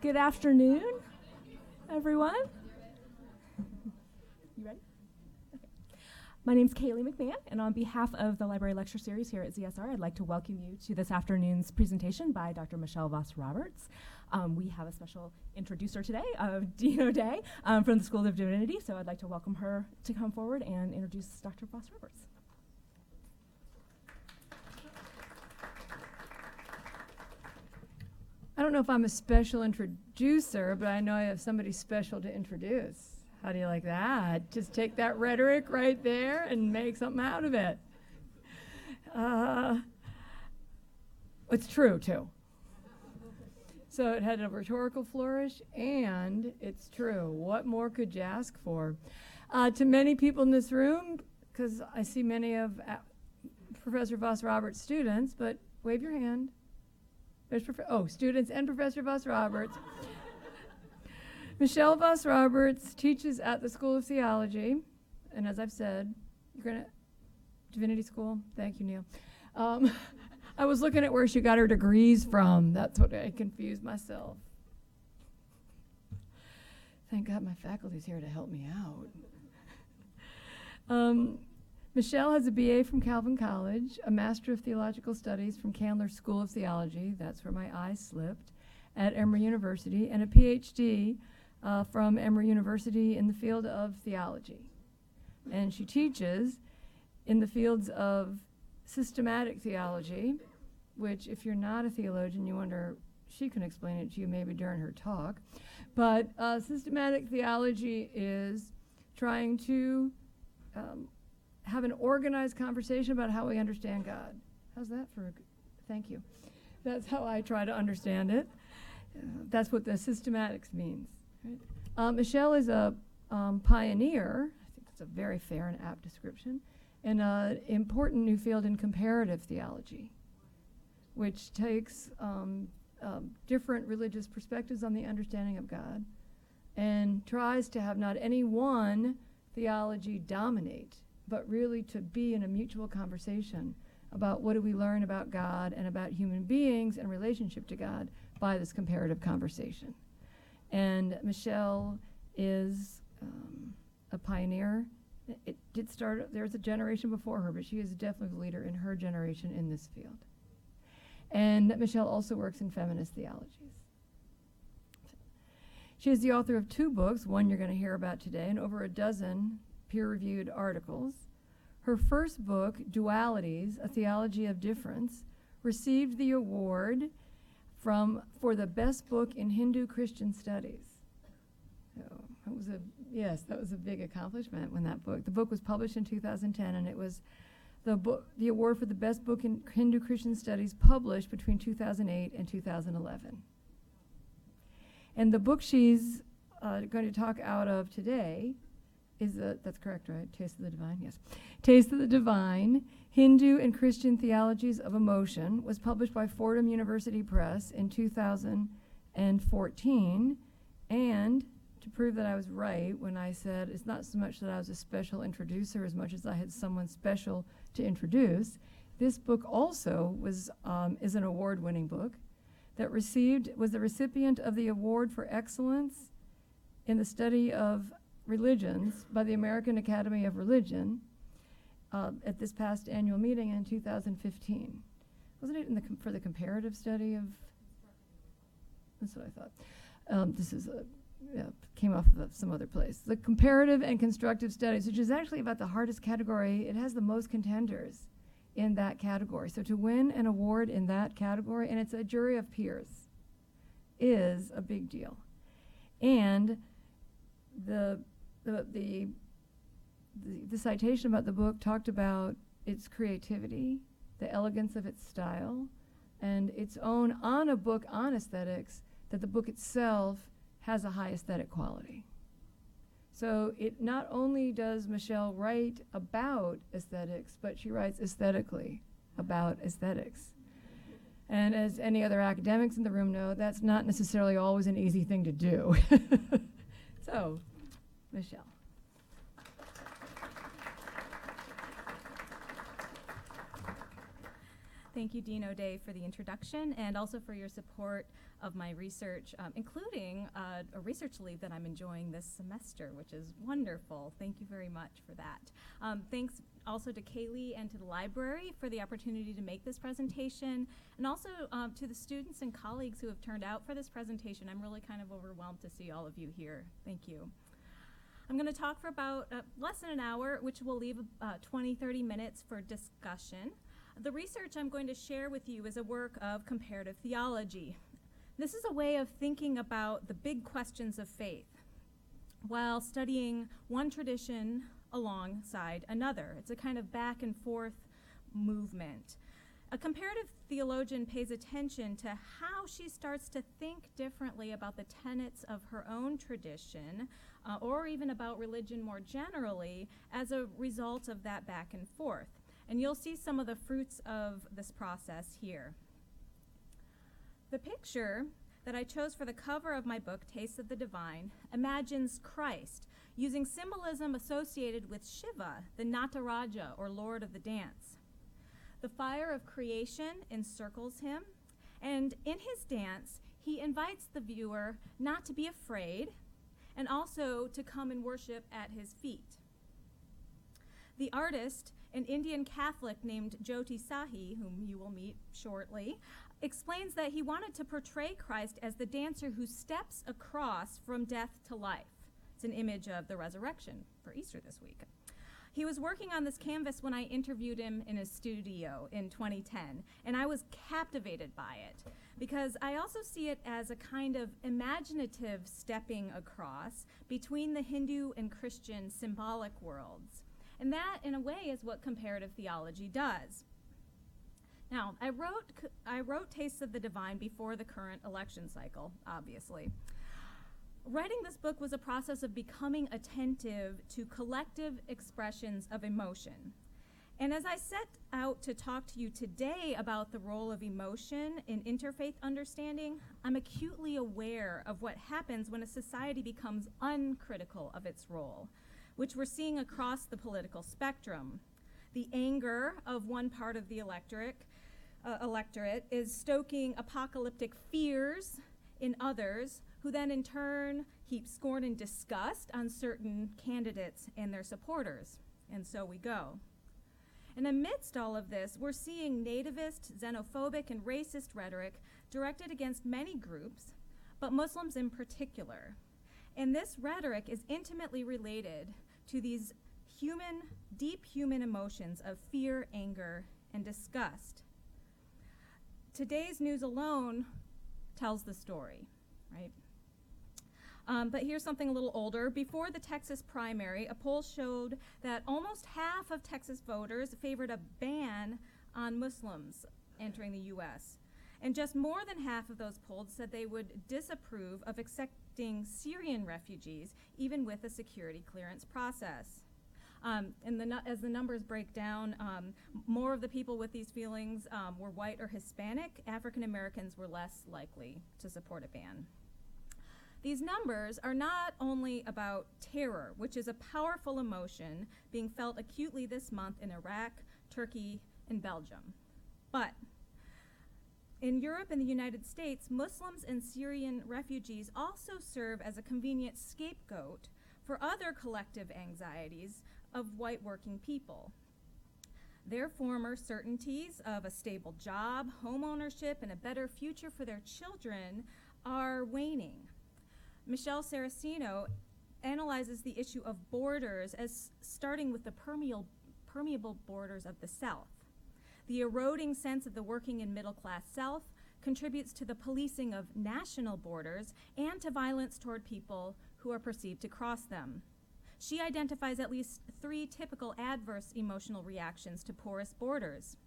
Good afternoon, everyone. You ready? Okay. My name's Kaylee McMahon, and on behalf of the Library Lecture Series here at ZSR, I'd like to welcome you to this afternoon's presentation by Dr. Michelle Voss Roberts. We have a special introducer today, Dean O'Day, from the School of Divinity, so I'd like to welcome her to come forward and introduce Dr. Voss Roberts. I don't know if I'm a special introducer, but I know I have somebody special to introduce. How do you like that? Just take that rhetoric right there and make something out of it. It's true, too. So it had a rhetorical flourish, and it's true. What more could you ask for? To many people in this room, because I see many of Professor Voss Roberts' students, but wave your hand. There's students and Professor Voss Roberts. Michelle Voss Roberts teaches at the School of Theology, and as I've said, you're going to Divinity School. Thank you, Neil. I was looking at where she got her degrees from. That's what I confused myself. Thank God my faculty's here to help me out. Michelle has a BA from Calvin College, a Master of Theological Studies from Candler School of Theology, that's where my eye slipped, at Emory University, and a PhD from Emory University in the field of theology. And she teaches in the fields of systematic theology, which if you're not a theologian, you wonder, she can explain it to you maybe during her talk. But systematic theology is trying to have an organized conversation about how we understand God. How's that for thank you. That's how I try to understand it. That's what the systematics means. Right? Michelle is a pioneer, I think that's a very fair and apt description, in an important new field in comparative theology, which takes different religious perspectives on the understanding of God and tries to have not any one theology dominate, but really to be in a mutual conversation about what do we learn about God and about human beings and relationship to God by this comparative conversation. And Michelle is a pioneer. It did start, there's a generation before her, but she is definitely the leader in her generation in this field. And Michelle also works in feminist theologies. She is the author of 2 books, one you're going to hear about today, and over a dozen peer-reviewed articles. Her first book, Dualities, A Theology of Difference, received the award for the best book in Hindu Christian studies. So that was a big accomplishment when the book was published in 2010, and it was the award for the best book in Hindu Christian studies published between 2008 and 2011. And the book she's going to talk out of today that's correct, right? Taste of the Divine, yes. Taste of the Divine, Hindu and Christian Theologies of Emotion, was published by Fordham University Press in 2014. And to prove that I was right when I said it's not so much that I was a special introducer as much as I had someone special to introduce, this book also is an award-winning book that was the recipient of the Award for Excellence in the Study of Religions by the American Academy of Religion at this past annual meeting in 2015. Wasn't it for the comparative study of? That's what I thought. This came off of some other place. The comparative and constructive studies, which is actually about the hardest category. It has the most contenders in that category. So to win an award in that category, and it's a jury of peers, is a big deal. And the citation about the book talked about its creativity, the elegance of its style, and its own on a book on aesthetics, that the book itself has a high aesthetic quality. So it not only does Michelle write about aesthetics, but she writes aesthetically about aesthetics. And as any other academics in the room know, that's not necessarily always an easy thing to do. So, Michelle. Thank you, Dean O'Day, for the introduction and also for your support of my research, including a research leave that I'm enjoying this semester, which is wonderful. Thank you very much for that. Thanks also to Kaylee and to the library for the opportunity to make this presentation, and also to the students and colleagues who have turned out for this presentation. I'm really kind of overwhelmed to see all of you here. Thank you. I'm going to talk for about less than an hour, which will leave 20-30 minutes for discussion. The research I'm going to share with you is a work of comparative theology. This is a way of thinking about the big questions of faith while studying one tradition alongside another. It's a kind of back and forth movement. A comparative theologian pays attention to how she starts to think differently about the tenets of her own tradition, or even about religion more generally, as a result of that back and forth. And you'll see some of the fruits of this process here. The picture that I chose for the cover of my book, Tastes of the Divine, imagines Christ using symbolism associated with Shiva, the Nataraja, or Lord of the Dance. The fire of creation encircles him, and in his dance, he invites the viewer not to be afraid and also to come and worship at his feet. The artist, an Indian Catholic named Jyoti Sahi, whom you will meet shortly, explains that he wanted to portray Christ as the dancer who steps across from death to life. It's an image of the resurrection for Easter this week. He was working on this canvas when I interviewed him in his studio in 2010, and I was captivated by it because I also see it as a kind of imaginative stepping across between the Hindu and Christian symbolic worlds. And that, in a way, is what comparative theology does. Now, I wrote Tastes of the Divine before the current election cycle, obviously. Writing this book was a process of becoming attentive to collective expressions of emotion. And as I set out to talk to you today about the role of emotion in interfaith understanding, I'm acutely aware of what happens when a society becomes uncritical of its role, which we're seeing across the political spectrum. The anger of one part of the electorate is stoking apocalyptic fears in others, who then in turn heap scorn and disgust on certain candidates and their supporters. And so we go. And amidst all of this, we're seeing nativist, xenophobic, and racist rhetoric directed against many groups, but Muslims in particular. And this rhetoric is intimately related to these deep human emotions of fear, anger, and disgust. Today's news alone tells the story, right? But here's something a little older. Before the Texas primary, a poll showed that almost half of Texas voters favored a ban on Muslims entering the U.S. And just more than half of those polled said they would disapprove of accepting Syrian refugees, even with a security clearance process. As the numbers break down, more of the people with these feelings were white or Hispanic. African Americans were less likely to support a ban. These numbers are not only about terror, which is a powerful emotion being felt acutely this month in Iraq, Turkey, and Belgium. But in Europe and the United States, Muslims and Syrian refugees also serve as a convenient scapegoat for other collective anxieties of white working people. Their former certainties of a stable job, home ownership, and a better future for their children are waning. Michelle Saraceno analyzes the issue of borders as starting with the permeable borders of the South. The eroding sense of the working and middle-class South contributes to the policing of national borders and to violence toward people who are perceived to cross them. She identifies at least 3 typical adverse emotional reactions to porous borders.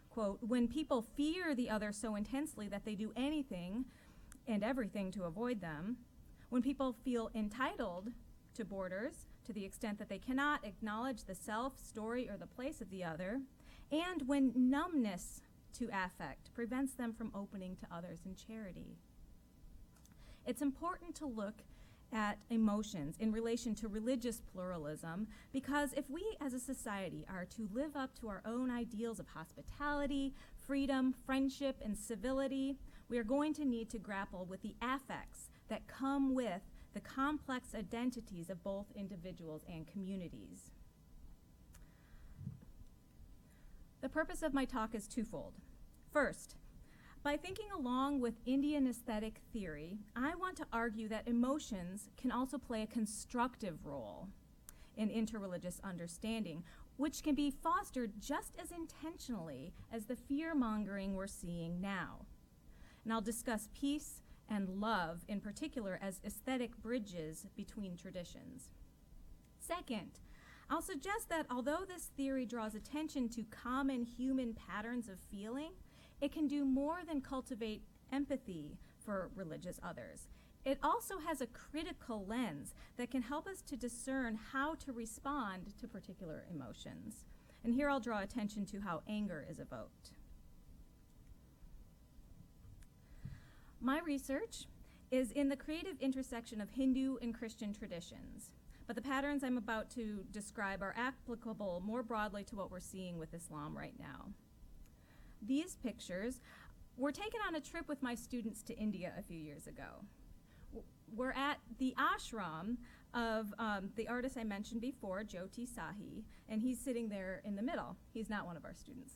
Quote, when people fear the other so intensely that they do anything and everything to avoid them, when people feel entitled to borders to the extent that they cannot acknowledge the self, story, or the place of the other, and when numbness to affect prevents them from opening to others in charity. It's important to look at emotions in relation to religious pluralism, because if we as a society are to live up to our own ideals of hospitality, freedom, friendship, and civility, we are going to need to grapple with the affects that come with the complex identities of both individuals and communities. The purpose of my talk is twofold. First, by thinking along with Indian aesthetic theory, I want to argue that emotions can also play a constructive role in interreligious understanding, which can be fostered just as intentionally as the fear-mongering we're seeing now. And I'll discuss peace and love in particular as aesthetic bridges between traditions. Second, I'll suggest that although this theory draws attention to common human patterns of feeling, it can do more than cultivate empathy for religious others. It also has a critical lens that can help us to discern how to respond to particular emotions. And here I'll draw attention to how anger is evoked. My research is in the creative intersection of Hindu and Christian traditions, but the patterns I'm about to describe are applicable more broadly to what we're seeing with Islam right now. These pictures were taken on a trip with my students to India a few years ago. We're at the ashram of the artist I mentioned before, Jyoti Sahi, and he's sitting there in the middle. He's not one of our students.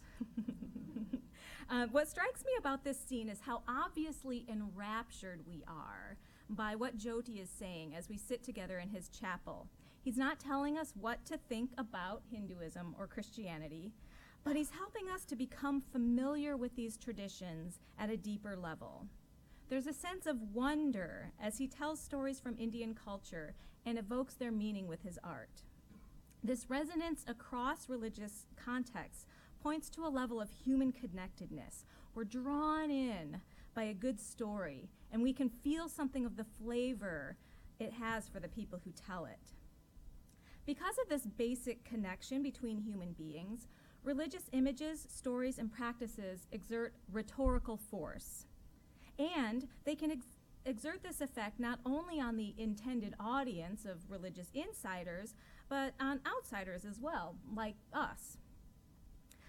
What strikes me about this scene is how obviously enraptured we are by what Jyoti is saying as we sit together in his chapel. He's not telling us what to think about Hinduism or Christianity, but he's helping us to become familiar with these traditions at a deeper level. There's a sense of wonder as he tells stories from Indian culture and evokes their meaning with his art. This resonance across religious contexts points to a level of human connectedness. We're drawn in by a good story, and we can feel something of the flavor it has for the people who tell it. Because of this basic connection between human beings, religious images, stories, and practices exert rhetorical force. And they can exert this effect not only on the intended audience of religious insiders, but on outsiders as well, like us.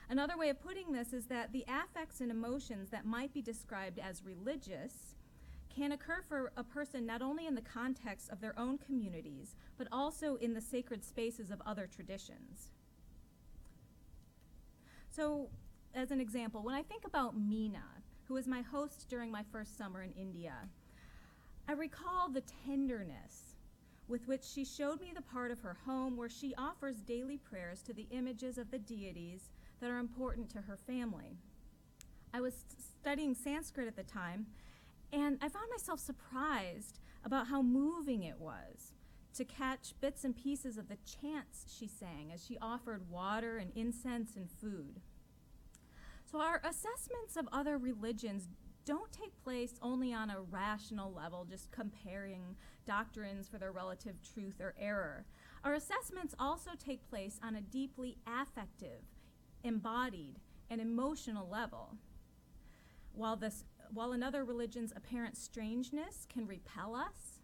Another way of putting this is that the affects and emotions that might be described as religious can occur for a person not only in the context of their own communities, but also in the sacred spaces of other traditions. So, as an example, when I think about Meena, who was my host during my first summer in India, I recall the tenderness with which she showed me the part of her home where she offers daily prayers to the images of the deities that are important to her family. I was studying Sanskrit at the time, and I found myself surprised about how moving it was to catch bits and pieces of the chants she sang as she offered water and incense and food. So our assessments of other religions don't take place only on a rational level, just comparing doctrines for their relative truth or error. Our assessments also take place on a deeply affective, embodied, and emotional level. While another religion's apparent strangeness can repel us,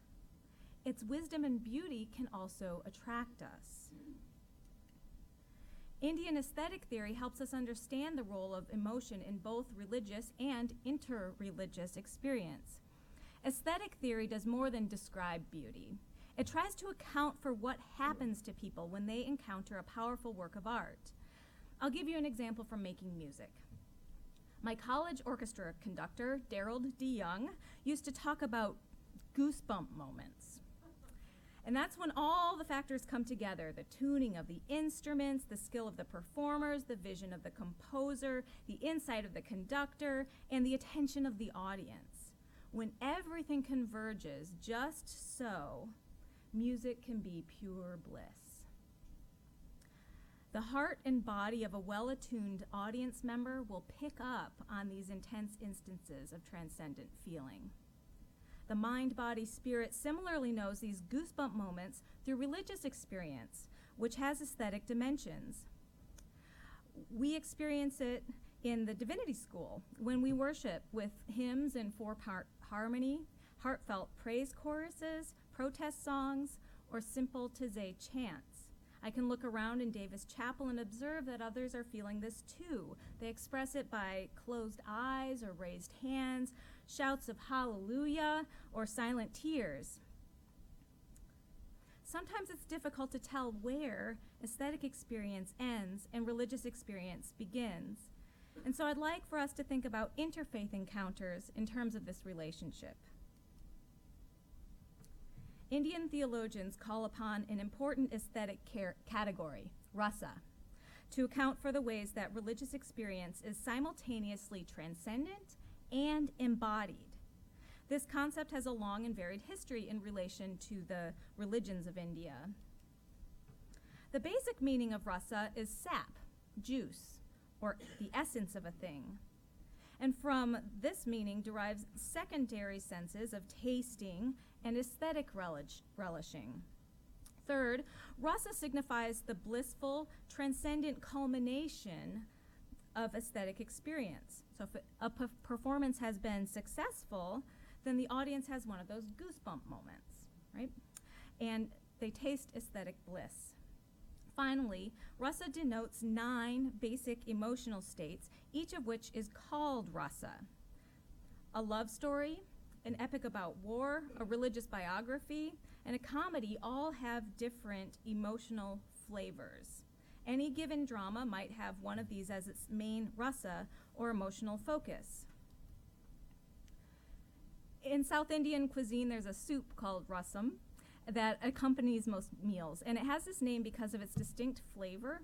its wisdom and beauty can also attract us. Indian aesthetic theory helps us understand the role of emotion in both religious and interreligious experience. Aesthetic theory does more than describe beauty. It tries to account for what happens to people when they encounter a powerful work of art. I'll give you an example from making music. My college orchestra conductor, Daryl D. Young, used to talk about goosebump moments. And that's when all the factors come together: the tuning of the instruments, the skill of the performers, the vision of the composer, the insight of the conductor, and the attention of the audience. When everything converges just so, music can be pure bliss. The heart and body of a well-attuned audience member will pick up on these intense instances of transcendent feeling. The mind, body, spirit similarly knows these goosebump moments through religious experience, which has aesthetic dimensions. We experience it in the divinity school when we worship with hymns in four-part harmony, heartfelt praise choruses, protest songs, or simple Taizé chants. I can look around in Davis Chapel and observe that others are feeling this too. They express it by closed eyes or raised hands, shouts of hallelujah, or silent tears. Sometimes it's difficult to tell where aesthetic experience ends and religious experience begins. And so I'd like for us to think about interfaith encounters in terms of this relationship. Indian theologians call upon an important aesthetic category, rasa, to account for the ways that religious experience is simultaneously transcendent and embodied. This concept has a long and varied history in relation to the religions of India. The basic meaning of rasa is sap, juice, or the essence of a thing. And from this meaning derives secondary senses of tasting and aesthetic relishing. Third, rasa signifies the blissful, transcendent culmination of aesthetic experience. So if a performance has been successful, then the audience has one of those goosebump moments, right? And they taste aesthetic bliss. Finally, rasa denotes 9 basic emotional states, each of which is called rasa. A love story, an epic about war, a religious biography, and a comedy all have different emotional flavors. Any given drama might have one of these as its main rasa or emotional focus. In South Indian cuisine, there's a soup called rasam that accompanies most meals, and it has this name because of its distinct flavor,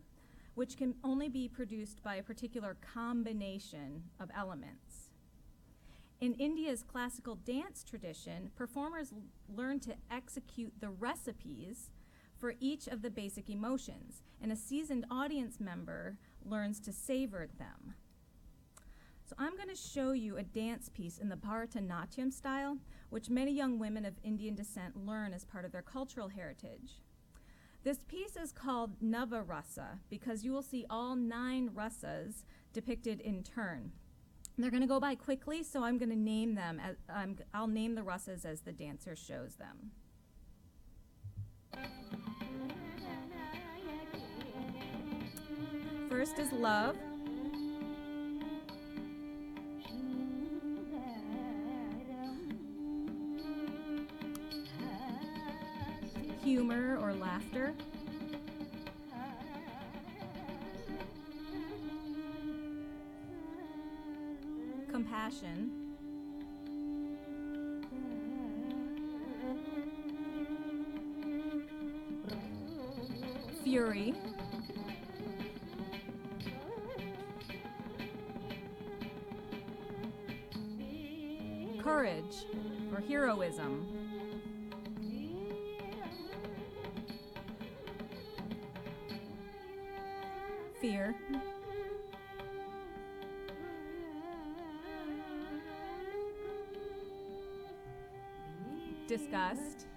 which can only be produced by a particular combination of elements. In India's classical dance tradition, performers learn to execute the recipes for each of the basic emotions, and a seasoned audience member learns to savor them. So I'm going to show you a dance piece in the Bharatanatyam style, which many young women of Indian descent learn as part of their cultural heritage. This piece is called Navarasa because you will see all 9 rasas depicted in turn. They're going to go by quickly, so I'm going to name them. I'll name the rasas as the dancer shows them. First is love. Humor or laughter. Compassion. Fury. Courage or heroism. Fear. Disgust.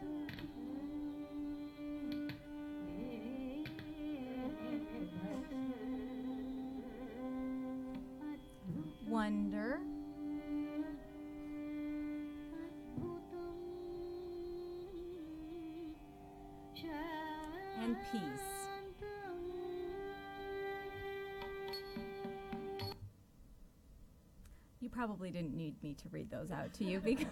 Wonder. And peace. You probably didn't need me to read those out to you, because,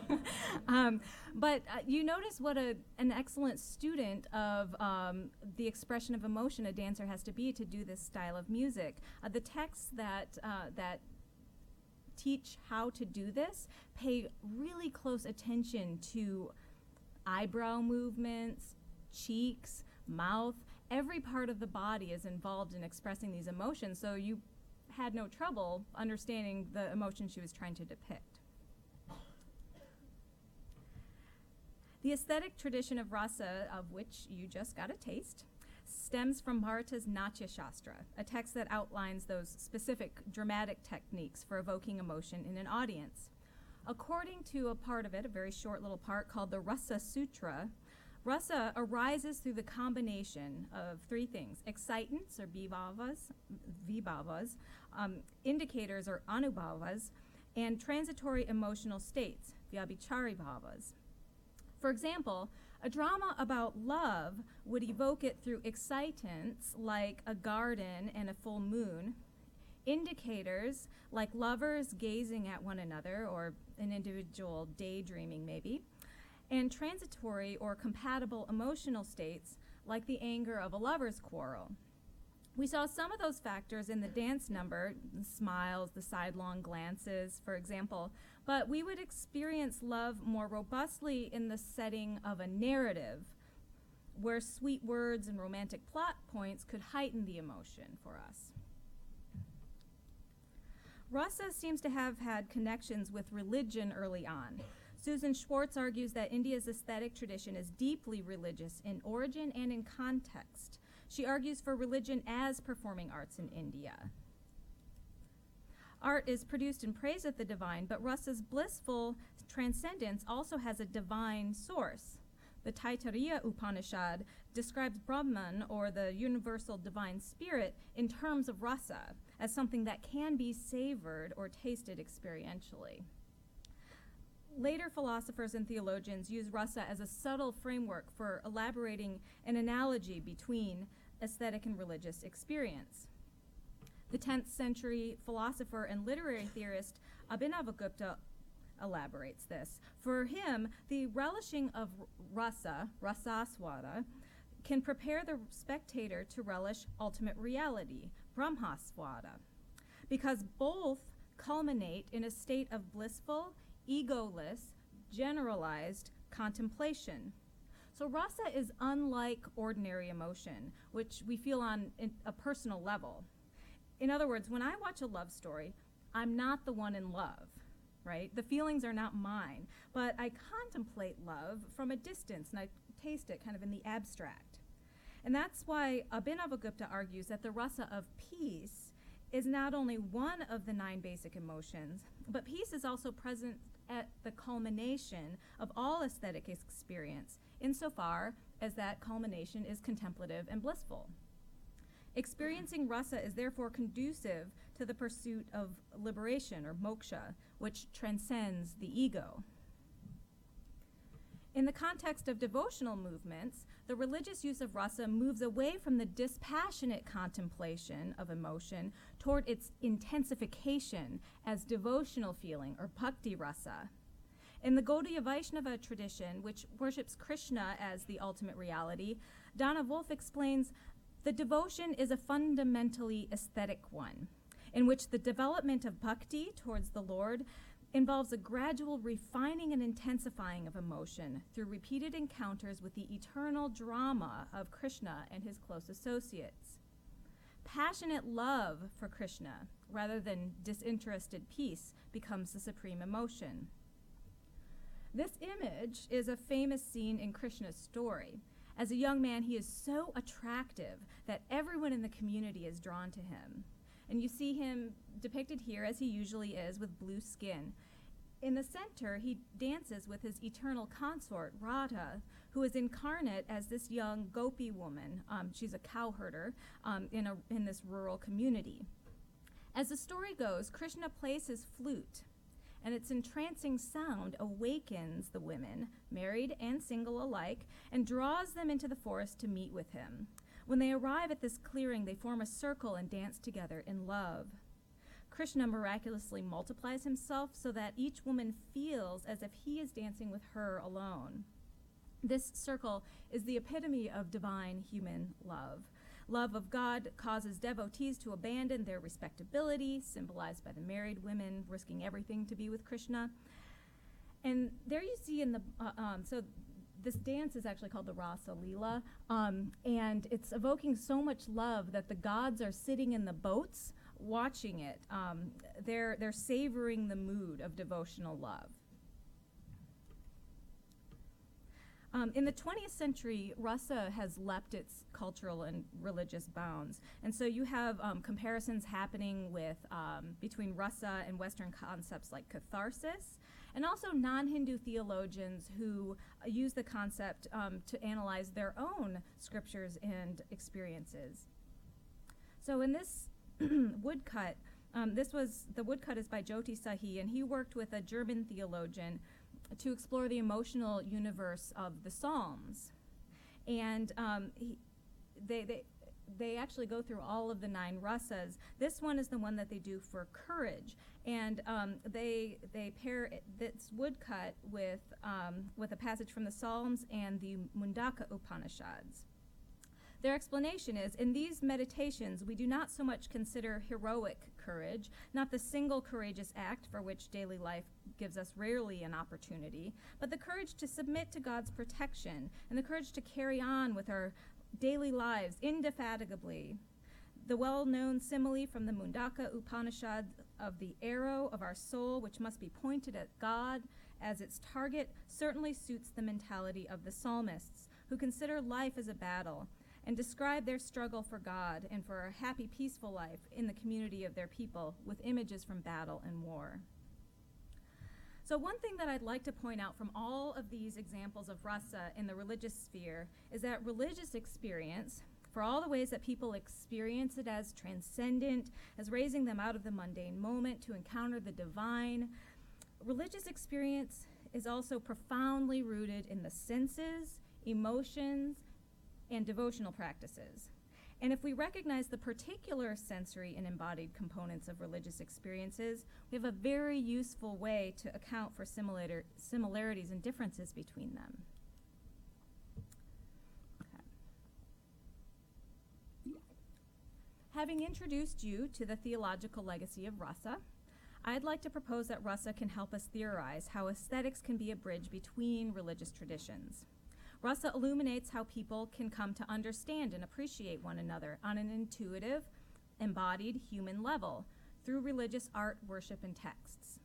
but you notice what an excellent student of the expression of emotion a dancer has to be to do this style of music. The texts that teach how to do this pay really close attention to eyebrow movements, cheeks, mouth. Every part of the body is involved in expressing these emotions, so you had no trouble understanding the emotion she was trying to depict. The aesthetic tradition of rasa, of which you just got a taste, stems from Bharata's Natya Shastra, a text that outlines those specific dramatic techniques for evoking emotion in an audience. According to a part of it, a very short little part called the Russa Sutra, rasa arises through the combination of 3 things: excitants or vibhavas, indicators or anubhavas, and transitory emotional states, vyabhichari bhavas. For example, a drama about love would evoke it through excitants like a garden and a full moon, indicators like lovers gazing at one another or an individual daydreaming maybe, and transitory or compatible emotional states like the anger of a lover's quarrel. We saw some of those factors in the dance number, the smiles, the sidelong glances, for example, but we would experience love more robustly in the setting of a narrative where sweet words and romantic plot points could heighten the emotion for us. Russa seems to have had connections with religion early on. Susan Schwartz argues that India's aesthetic tradition is deeply religious in origin and in context. She argues for religion as performing arts in India. Art is produced in praise of the divine, but Russa's blissful transcendence also has a divine source. The Taittiriya Upanishad describes Brahman, or the universal divine spirit, in terms of rasa, as something that can be savored or tasted experientially. Later philosophers and theologians use rasa as a subtle framework for elaborating an analogy between aesthetic and religious experience. The 10th century philosopher and literary theorist Abhinavagupta elaborates this. For him, the relishing of rasa, rasaswada, can prepare the spectator to relish ultimate reality, brahmaswada, because both culminate in a state of blissful, egoless, generalized contemplation. So rasa is unlike ordinary emotion, which we feel on a personal level. In other words, when I watch a love story, I'm not the one in love, right? The feelings are not mine, but I contemplate love from a distance and I taste it kind of in the abstract. And that's why Abhinavagupta argues that the rasa of peace is not only one of the 9 basic emotions, but peace is also present at the culmination of all aesthetic experience, insofar as that culmination is contemplative and blissful. Experiencing rasa is therefore conducive to the pursuit of liberation, or moksha, which transcends the ego. In the context of devotional movements, the religious use of rasa moves away from the dispassionate contemplation of emotion toward its intensification as devotional feeling, or bhakti rasa. In the Gaudiya Vaishnava tradition, which worships Krishna as the ultimate reality, Donna Wolf explains, the devotion is a fundamentally aesthetic one, in which the development of bhakti towards the Lord involves a gradual refining and intensifying of emotion through repeated encounters with the eternal drama of Krishna and his close associates. Passionate love for Krishna, rather than disinterested peace, becomes the supreme emotion. This image is a famous scene in Krishna's story. As a young man, he is so attractive that everyone in the community is drawn to him. And you see him depicted here as he usually is, with blue skin. In the center, he dances with his eternal consort, Radha, who is incarnate as this young gopi woman. She's a cowherder in this rural community. As the story goes, Krishna plays his flute, and its entrancing sound awakens the women, married and single alike, and draws them into the forest to meet with him. When they arrive at this clearing, they form a circle and dance together in love. Krishna miraculously multiplies himself so that each woman feels as if he is dancing with her alone. This circle is the epitome of divine human love. Love of God causes devotees to abandon their respectability, symbolized by the married women risking everything to be with Krishna. And there you see in the, so this dance is actually called the Rasa Leela, and it's evoking so much love that the gods are sitting in the boats watching it. They're savoring the mood of devotional love. In the 20th century, rasa has leapt its cultural and religious bounds. And so you have comparisons happening with between rasa and Western concepts like catharsis, and also non-Hindu theologians who use the concept to analyze their own scriptures and experiences. So in this woodcut, the woodcut is by Jyoti Sahi, and he worked with a German theologian to explore the universe of the Psalms. And they actually go through all of the 9 Russas. This one is the one that they do for courage, and they pair this woodcut with a passage from the Psalms and the Mundaka Upanishads. Their explanation is, in these meditations, we do not so much consider heroic courage, not the single courageous act for which daily life gives us rarely an opportunity, but the courage to submit to God's protection and the courage to carry on with our daily lives indefatigably. The well-known simile from the Mundaka Upanishad of the arrow of our soul, which must be pointed at God as its target, certainly suits the mentality of the psalmists, who consider life as a battle and describe their struggle for God and for a happy, peaceful life in the community of their people with images from battle and war. So one thing that I'd like to point out from all of these examples of rasa in the religious sphere is that religious experience, for all the ways that people experience it as transcendent, as raising them out of the mundane moment to encounter the divine, religious experience is also profoundly rooted in the senses, emotions, and devotional practices. And if we recognize the particular sensory and embodied components of religious experiences, we have a very useful way to account for similarities and differences between them. Okay. Having introduced you to the theological legacy of rasa, I'd like to propose that rasa can help us theorize how aesthetics can be a bridge between religious traditions. Rasa illuminates how people can come to understand and appreciate one another on an intuitive, embodied human level through religious art, worship, and texts.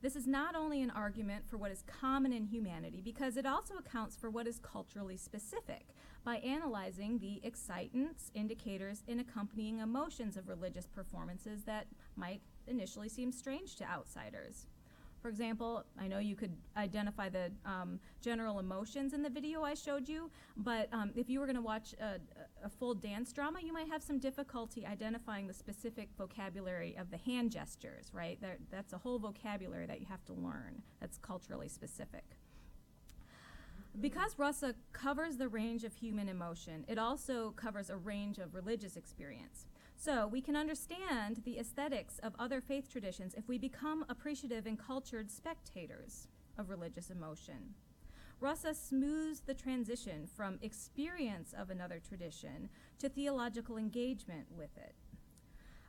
This is not only an argument for what is common in humanity, because it also accounts for what is culturally specific by analyzing the excitants, indicators, and accompanying emotions of religious performances that might initially seem strange to outsiders. For example, I know you could identify the general emotions in the video I showed you, but if you were going to watch a full dance drama, you might have some difficulty identifying the specific vocabulary of the hand gestures, right? That's a whole vocabulary that you have to learn that's culturally specific. Because rasa covers the range of human emotion, it also covers a range of religious experience. So we can understand the aesthetics of other faith traditions if we become appreciative and cultured spectators of religious emotion. Rasa smooths the transition from experience of another tradition to theological engagement with it.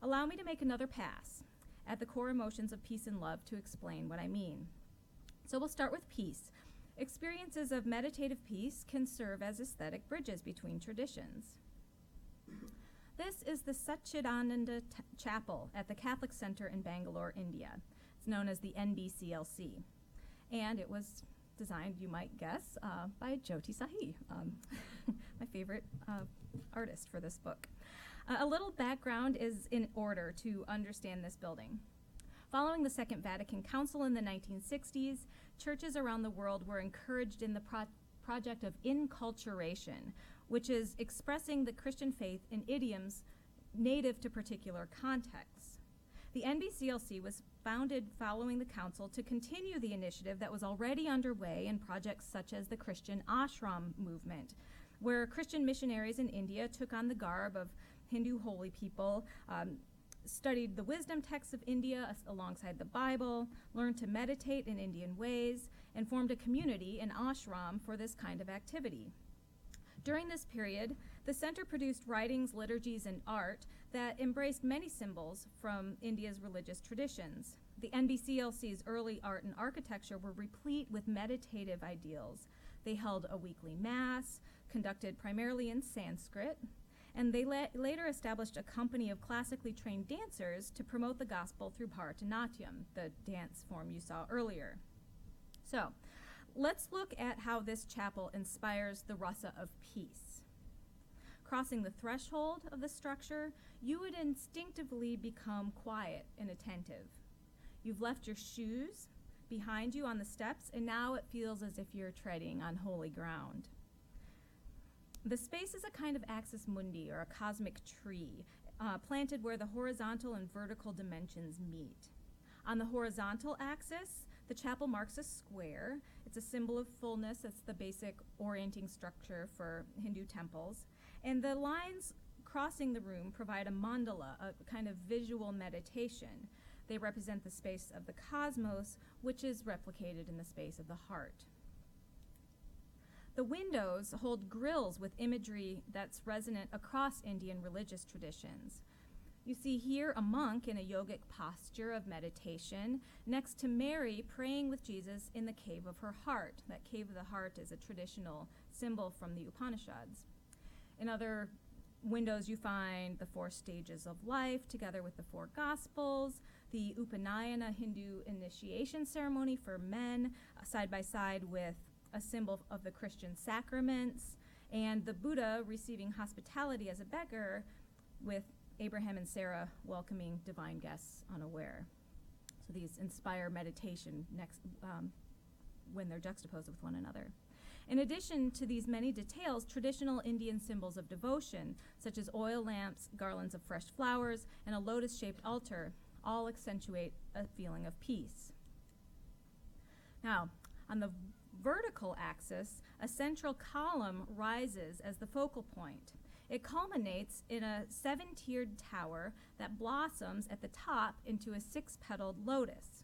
Allow me to make another pass at the core emotions of peace and love to explain what I mean. So we'll start with peace. Experiences of meditative peace can serve as aesthetic bridges between traditions. This is the Satchidananda Chapel at the Catholic Center in Bangalore, India. It's known as the NBCLC. And it was designed, you might guess, by Jyoti Sahi, my favorite artist for this book. A little background is in order to understand this building. Following the Second Vatican Council in the 1960s, churches around the world were encouraged in the project of inculturation, which is expressing the Christian faith in idioms native to particular contexts. The NBCLC was founded following the council to continue the initiative that was already underway in projects such as the Christian ashram movement, where Christian missionaries in India took on the garb of Hindu holy people, studied the wisdom texts of India alongside the Bible, learned to meditate in Indian ways, and formed a community, an ashram, for this kind of activity. During this period, the center produced writings, liturgies, and art that embraced many symbols from India's religious traditions. The NBCLC's early art and architecture were replete with meditative ideals. They held a weekly mass, conducted primarily in Sanskrit, and they later established a company of classically trained dancers to promote the gospel through Bharatanatyam, the dance form you saw earlier. So, let's look at how this chapel inspires the rasa of peace. Crossing the threshold of the structure, you would instinctively become quiet and attentive. You've left your shoes behind you on the steps, and now it feels as if you're treading on holy ground. The space is a kind of axis mundi, or a cosmic tree, planted where the horizontal and vertical dimensions meet. On the horizontal axis, The chapel marks a square. It's a symbol of fullness. That's the basic orienting structure for Hindu temples. And the lines crossing the room provide a mandala, a kind of visual meditation. They represent the space of the cosmos, which is replicated in the space of the heart. The windows hold grills with imagery that's resonant across Indian religious traditions. You see here a monk in a yogic posture of meditation next to Mary praying with Jesus in the cave of her heart. That cave of the heart is a traditional symbol from the Upanishads. In other windows you find the 4 stages of life together with the 4 gospels, the Upanayana Hindu initiation ceremony for men, side by side with a symbol of the Christian sacraments, and the Buddha receiving hospitality as a beggar with Abraham and Sarah welcoming divine guests unaware. So these inspire meditation when they're juxtaposed with one another. In addition to these many details, traditional Indian symbols of devotion, such as oil lamps, garlands of fresh flowers, and a lotus-shaped altar, all accentuate a feeling of peace. Now, on the vertical axis, a central column rises as the focal point. It culminates in a 7-tiered tower that blossoms at the top into a 6-petaled lotus.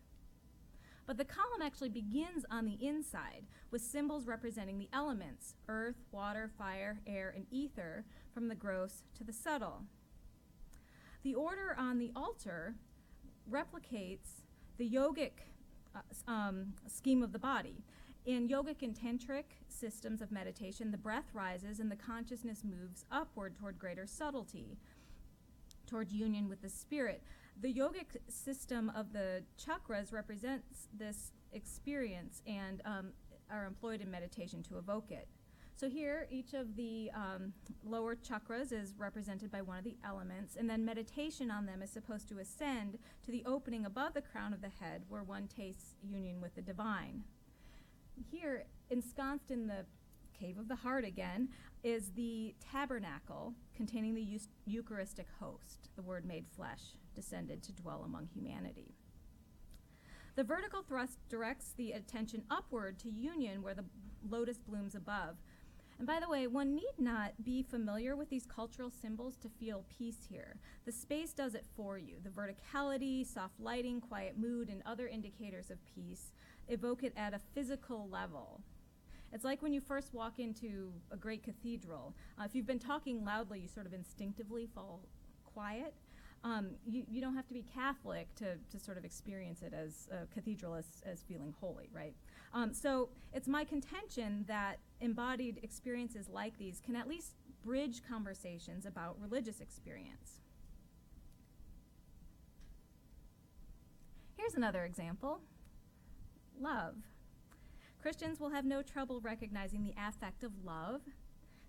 But the column actually begins on the inside with symbols representing the elements: earth, water, fire, air, and ether, from the gross to the subtle. The order on the altar replicates the yogic scheme of the body. In yogic and tantric systems of meditation, the breath rises and the consciousness moves upward toward greater subtlety, toward union with the spirit. The yogic system of the chakras represents this experience and are employed in meditation to evoke it. So here, each of the lower chakras is represented by one of the elements, and then meditation on them is supposed to ascend to the opening above the crown of the head, where one tastes union with the divine. Here, ensconced in the cave of the heart again, is the tabernacle containing the Eucharistic host, the Word made flesh, descended to dwell among humanity. The vertical thrust directs the attention upward to union where the lotus blooms above. And by the way, one need not be familiar with these cultural symbols to feel peace here. The space does it for you. The verticality, soft lighting, quiet mood, and other indicators of peace evoke it at a physical level. It's like when you first walk into a great cathedral. If you've been talking loudly, you sort of instinctively fall quiet. You don't have to be Catholic to sort of experience it as a cathedral as feeling holy, right? So it's my contention that embodied experiences like these can at least bridge conversations about religious experience. Here's another example. Love. Christians will have no trouble recognizing the affect of love,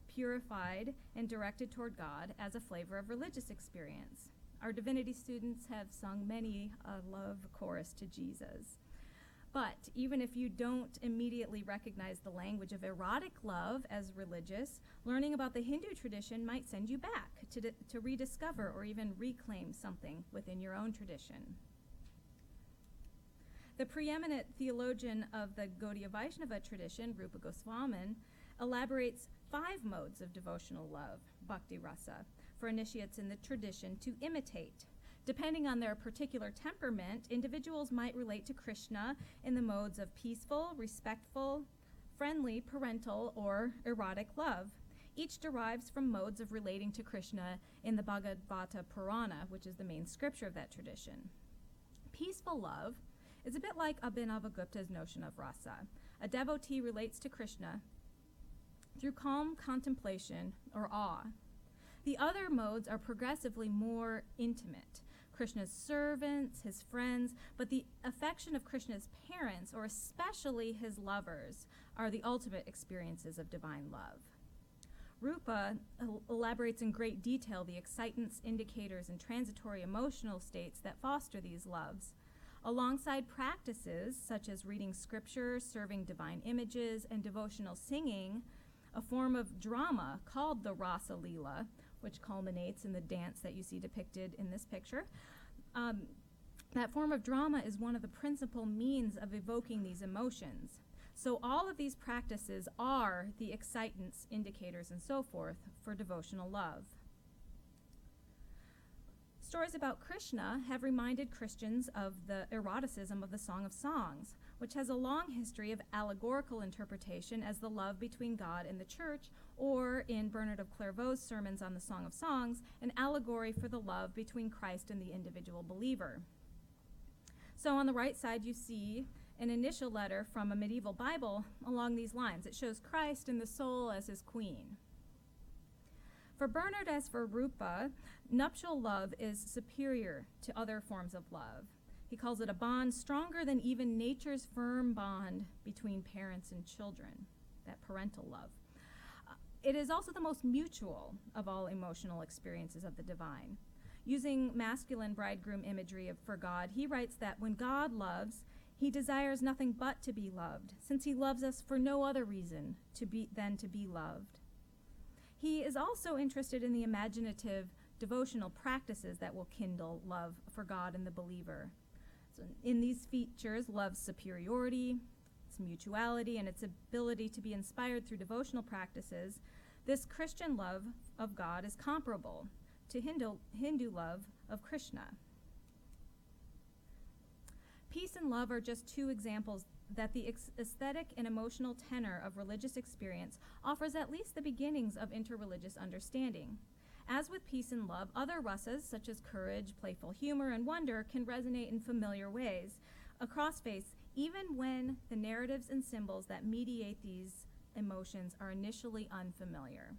purified and directed toward God, as a flavor of religious experience. Our divinity students have sung many a love chorus to Jesus. But even if you don't immediately recognize the language of erotic love as religious, learning about the Hindu tradition might send you back to rediscover or even reclaim something within your own tradition. The preeminent theologian of the Gaudiya Vaishnava tradition, Rupa Goswamin, elaborates 5 modes of devotional love, bhakti rasa, for initiates in the tradition to imitate. Depending on their particular temperament, individuals might relate to Krishna in the modes of peaceful, respectful, friendly, parental, or erotic love. Each derives from modes of relating to Krishna in the Bhagavata Purana, which is the main scripture of that tradition. Peaceful love is a bit like Abhinavagupta's notion of rasa. A devotee relates to Krishna through calm contemplation or awe. The other modes are progressively more intimate. Krishna's servants, his friends, but the affection of Krishna's parents, or especially his lovers, are the ultimate experiences of divine love. Rupa elaborates in great detail the excitants, indicators, and transitory emotional states that foster these loves. Alongside practices such as reading scripture, serving divine images, and devotional singing, a form of drama called the Rasa Leela, which culminates in the dance that you see depicted in this picture, that form of drama is one of the principal means of evoking these emotions. So all of these practices are the excitants, indicators, and so forth for devotional love. Stories about Krishna have reminded Christians of the eroticism of the Song of Songs, which has a long history of allegorical interpretation as the love between God and the church, or in Bernard of Clairvaux's sermons on the Song of Songs, an allegory for the love between Christ and the individual believer. So on the right side, you see an initial letter from a medieval Bible along these lines. It shows Christ and the soul as his queen. For Bernard, as for Rupa, nuptial love is superior to other forms of love. He calls it a bond stronger than even nature's firm bond between parents and children, that parental love. It is also the most mutual of all emotional experiences of the divine. Using masculine bridegroom imagery for God, he writes that when God loves, he desires nothing but to be loved, since he loves us for no other reason than to be loved. He is also interested in the imaginative devotional practices that will kindle love for God and the believer. So in these features, love's superiority, its mutuality, and its ability to be inspired through devotional practices, this Christian love of God is comparable to Hindu love of Krishna. Peace and love are just two examples that the aesthetic and emotional tenor of religious experience offers at least the beginnings of interreligious understanding. As with peace and love, other rasas, such as courage, playful humor, and wonder, can resonate in familiar ways across faiths, even when the narratives and symbols that mediate these emotions are initially unfamiliar.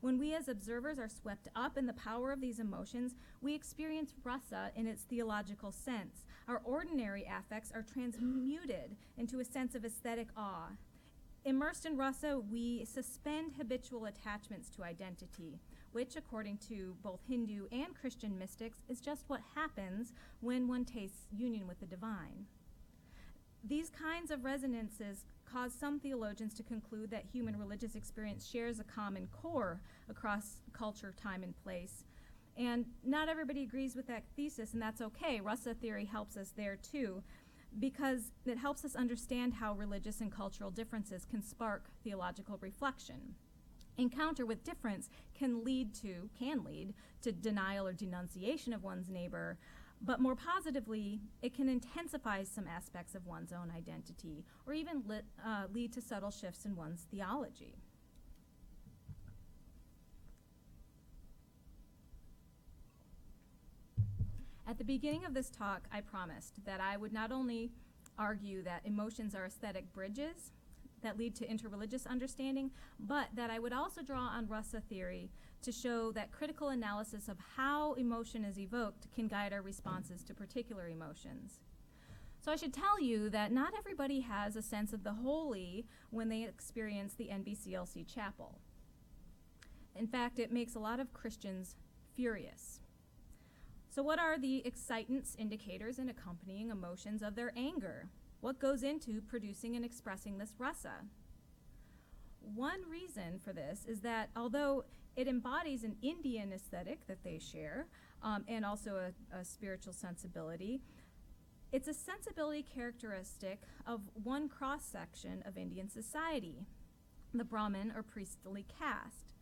When we as observers are swept up in the power of these emotions, we experience rasa in its theological sense. Our ordinary affects are transmuted into a sense of aesthetic awe. Immersed in rasa, we suspend habitual attachments to identity, which, according to both Hindu and Christian mystics, is just what happens when one tastes union with the divine. These kinds of resonances cause some theologians to conclude that human religious experience shares a common core across culture, time, and place. And not everybody agrees with that thesis, and that's okay. Russa Theory helps us there too, because it helps us understand how religious and cultural differences can spark theological reflection. Encounter with difference can lead to denial or denunciation of one's neighbor, but more positively, it can intensify some aspects of one's own identity, or even lead to subtle shifts in one's theology. At the beginning of this talk, I promised that I would not only argue that emotions are aesthetic bridges that lead to interreligious understanding, but that I would also draw on Russa theory to show that critical analysis of how emotion is evoked can guide our responses to particular emotions. So I should tell you that not everybody has a sense of the holy when they experience the NBCLC chapel. In fact, it makes a lot of Christians furious. So what are the excitants, indicators, and accompanying emotions of their anger? What goes into producing and expressing this rasa? One reason for this is that although it embodies an Indian aesthetic that they share, and also a spiritual sensibility, it's a sensibility characteristic of one cross-section of Indian society, the Brahmin or priestly caste.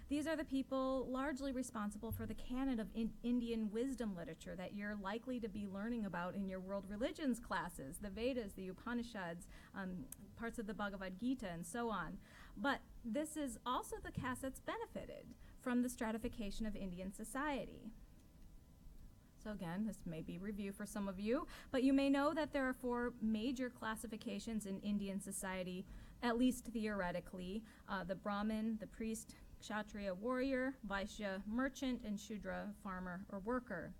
These are the people largely responsible for the canon of Indian wisdom literature that you're likely to be learning about in your world religions classes, the Vedas, the Upanishads, parts of the Bhagavad Gita, and so on. But this is also the caste that's benefited from the stratification of Indian society. So again, this may be review for some of you, but you may know that there are 4 major classifications in Indian society, at least theoretically: the Brahmin, the priest, Kshatriya, warrior; Vaishya, merchant; and Shudra, farmer or worker.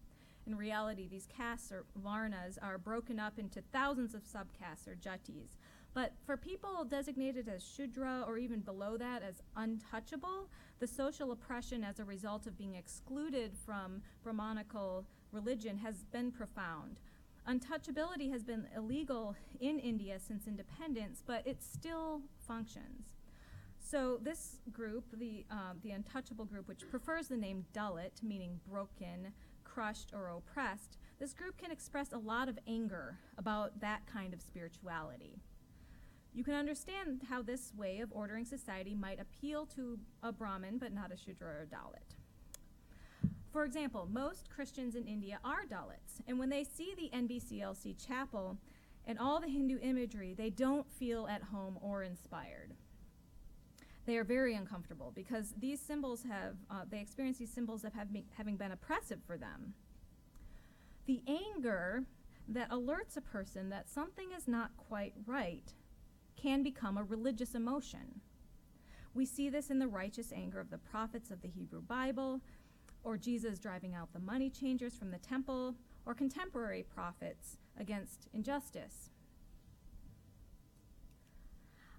In reality, these castes or varnas are broken up into thousands of subcastes or jatis. But for people designated as Shudra or even below that as untouchable, the social oppression as a result of being excluded from Brahmanical religion has been profound. Untouchability has been illegal in India since independence, but it still functions. So this group, the untouchable group, which prefers the name Dalit, meaning broken, crushed, or oppressed, This group can express a lot of anger about that kind of spirituality. You can understand how this way of ordering society might appeal to a Brahmin, but not a Shudra or a Dalit. For example, most Christians in India are Dalits, and when they see the NBCLC chapel and all the Hindu imagery, they don't feel at home or inspired. They are very uncomfortable because these symbols they experience these symbols of having been oppressive for them. The anger that alerts a person that something is not quite right can become a religious emotion. We see this in the righteous anger of the prophets of the Hebrew Bible, or Jesus driving out the money changers from the temple, or contemporary prophets against injustice.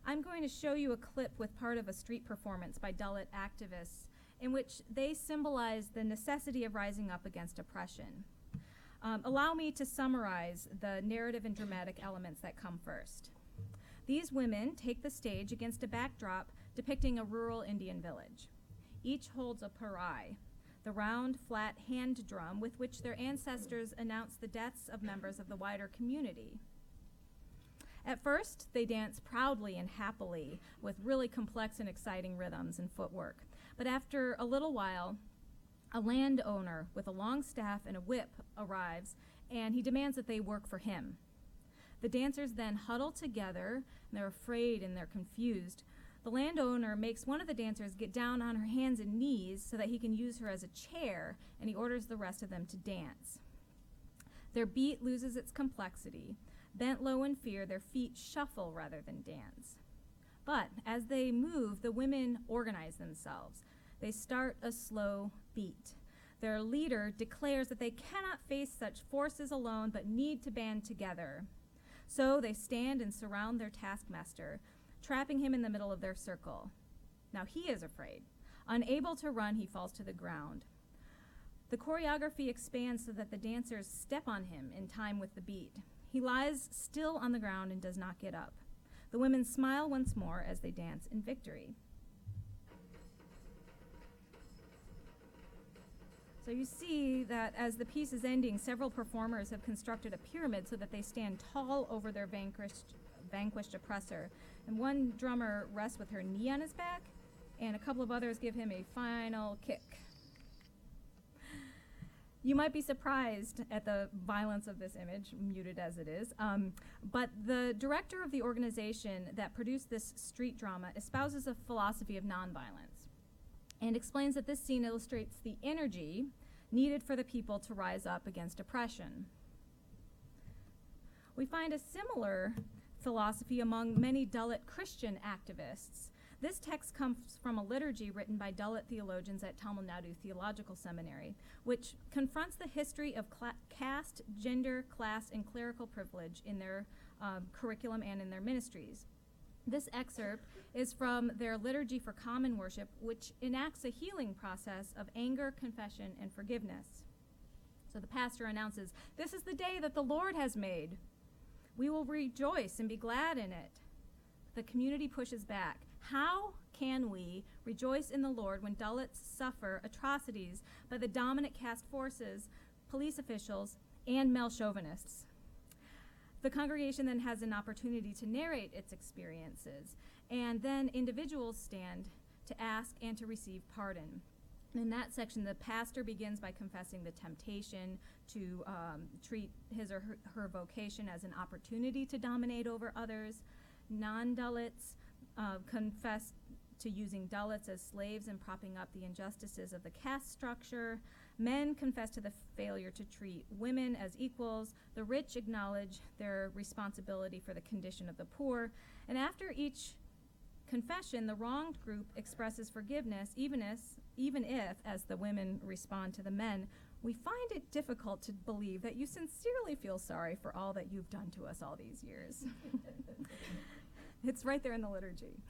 I'm going to show you a clip with part of a street performance by Dalit activists in which they symbolize the necessity of rising up against oppression. Allow me to summarize the narrative and dramatic elements that come first. These women take the stage against a backdrop depicting a rural Indian village. Each holds a parai, the round, flat hand drum with which their ancestors announce the deaths of members of the wider community. At first, they dance proudly and happily with really complex and exciting rhythms and footwork. But after a little while, a landowner with a long staff and a whip arrives, and he demands that they work for him. The dancers then huddle together, and they're afraid and they're confused. The landowner makes one of the dancers get down on her hands and knees so that he can use her as a chair, and he orders the rest of them to dance. Their beat loses its complexity. Bent low in fear, their feet shuffle rather than dance. But as they move, the women organize themselves. They start a slow beat. Their leader declares that they cannot face such forces alone, but need to band together. So they stand and surround their taskmaster, trapping him in the middle of their circle. Now he is afraid. Unable to run, he falls to the ground. The choreography expands so that the dancers step on him in time with the beat. He lies still on the ground and does not get up. The women smile once more as they dance in victory. So you see that as the piece is ending, several performers have constructed a pyramid so that they stand tall over their vanquished oppressor. And one drummer rests with her knee on his back, and a couple of others give him a final kick. You might be surprised at the violence of this image, muted as it is, but the director of the organization that produced this street drama espouses a philosophy of nonviolence and explains that this scene illustrates the energy needed for the people to rise up against oppression. We find a similar philosophy among many Dalit Christian activists. This text comes from a liturgy written by Dalit theologians at Tamil Nadu Theological Seminary, which confronts the history of caste, gender, class, and clerical privilege in their curriculum and in their ministries. This excerpt is from their liturgy for common worship, which enacts a healing process of anger, confession, and forgiveness. So the pastor announces, "This is the day that the Lord has made. We will rejoice and be glad in it." The community pushes back. How can we rejoice in the Lord when Dalits suffer atrocities by the dominant caste forces, police officials, and male chauvinists? The congregation then has an opportunity to narrate its experiences, and then individuals stand to ask and to receive pardon. In that section, the pastor begins by confessing the temptation to treat his or her vocation as an opportunity to dominate over others. Non-Dalits confess to using Dalits as slaves and propping up the injustices of the caste structure. Men confess to the failure to treat women as equals. The rich acknowledge their responsibility for the condition of the poor. And after each confession, the wronged group expresses forgiveness, even if, as the women respond to the men, "We find it difficult to believe that you sincerely feel sorry for all that you've done to us all these years." It's right there in the liturgy.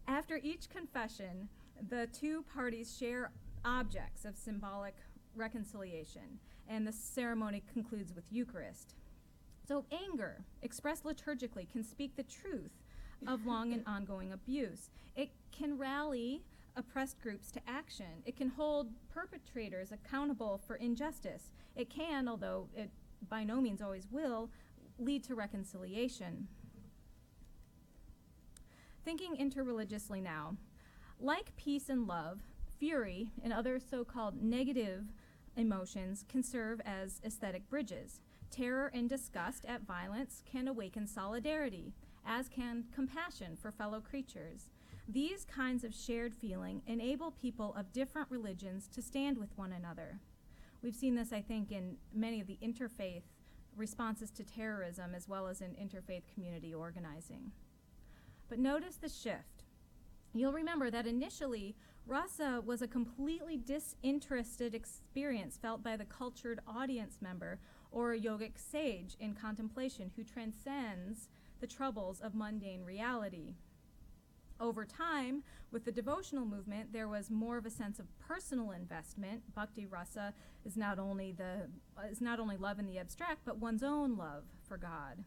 After each confession, the two parties share objects of symbolic reconciliation, and the ceremony concludes with Eucharist. So anger, expressed liturgically, can speak the truth of long and ongoing abuse. It can rally oppressed groups to action. It can hold perpetrators accountable for injustice. It can, although it by no means always will, lead to reconciliation. Thinking interreligiously now, like peace and love, fury and other so-called negative emotions can serve as aesthetic bridges. Terror and disgust at violence can awaken solidarity, as can compassion for fellow creatures. These kinds of shared feeling enable people of different religions to stand with one another. We've seen this, I think, in many of the interfaith responses to terrorism, as well as in interfaith community organizing. But notice the shift. You'll remember that initially, Russa was a completely disinterested experience felt by the cultured audience member or a yogic sage in contemplation who transcends the troubles of mundane reality. Over time, with the devotional movement, there was more of a sense of personal investment. Bhakti rasa is not only love in the abstract, but one's own love for God.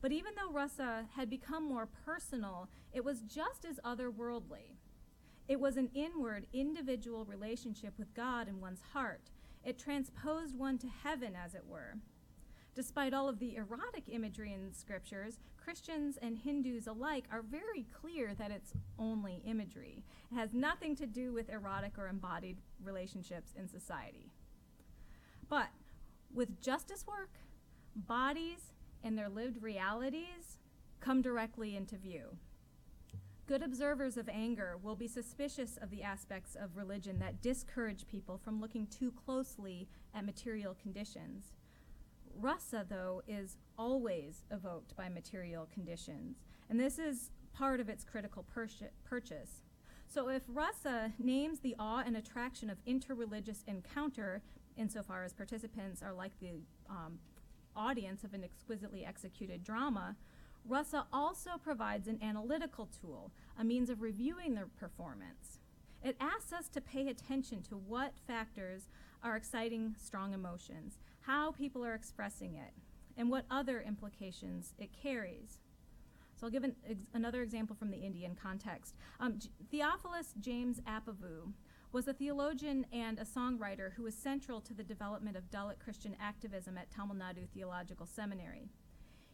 But even though rasa had become more personal, it was just as otherworldly. It was an inward, individual relationship with God in one's heart. It transposed one to heaven, as it were. Despite all of the erotic imagery in scriptures, Christians and Hindus alike are very clear that it's only imagery. It has nothing to do with erotic or embodied relationships in society. But with justice work, bodies and their lived realities come directly into view. Good observers of anger will be suspicious of the aspects of religion that discourage people from looking too closely at material conditions. Rasa, though, is always evoked by material conditions, and this is part of its critical purchase. So if Rasa names the awe and attraction of InterReligious Encounter, insofar as participants are like the audience of an exquisitely executed drama, Rasa also provides an analytical tool, a means of reviewing their performance. It asks us to pay attention to what factors are exciting strong emotions, how people are expressing it, and what other implications it carries. So I'll give another example from the Indian context. Theophilus James Apavu was a theologian and a songwriter who was central to the development of Dalit Christian activism at Tamil Nadu Theological Seminary.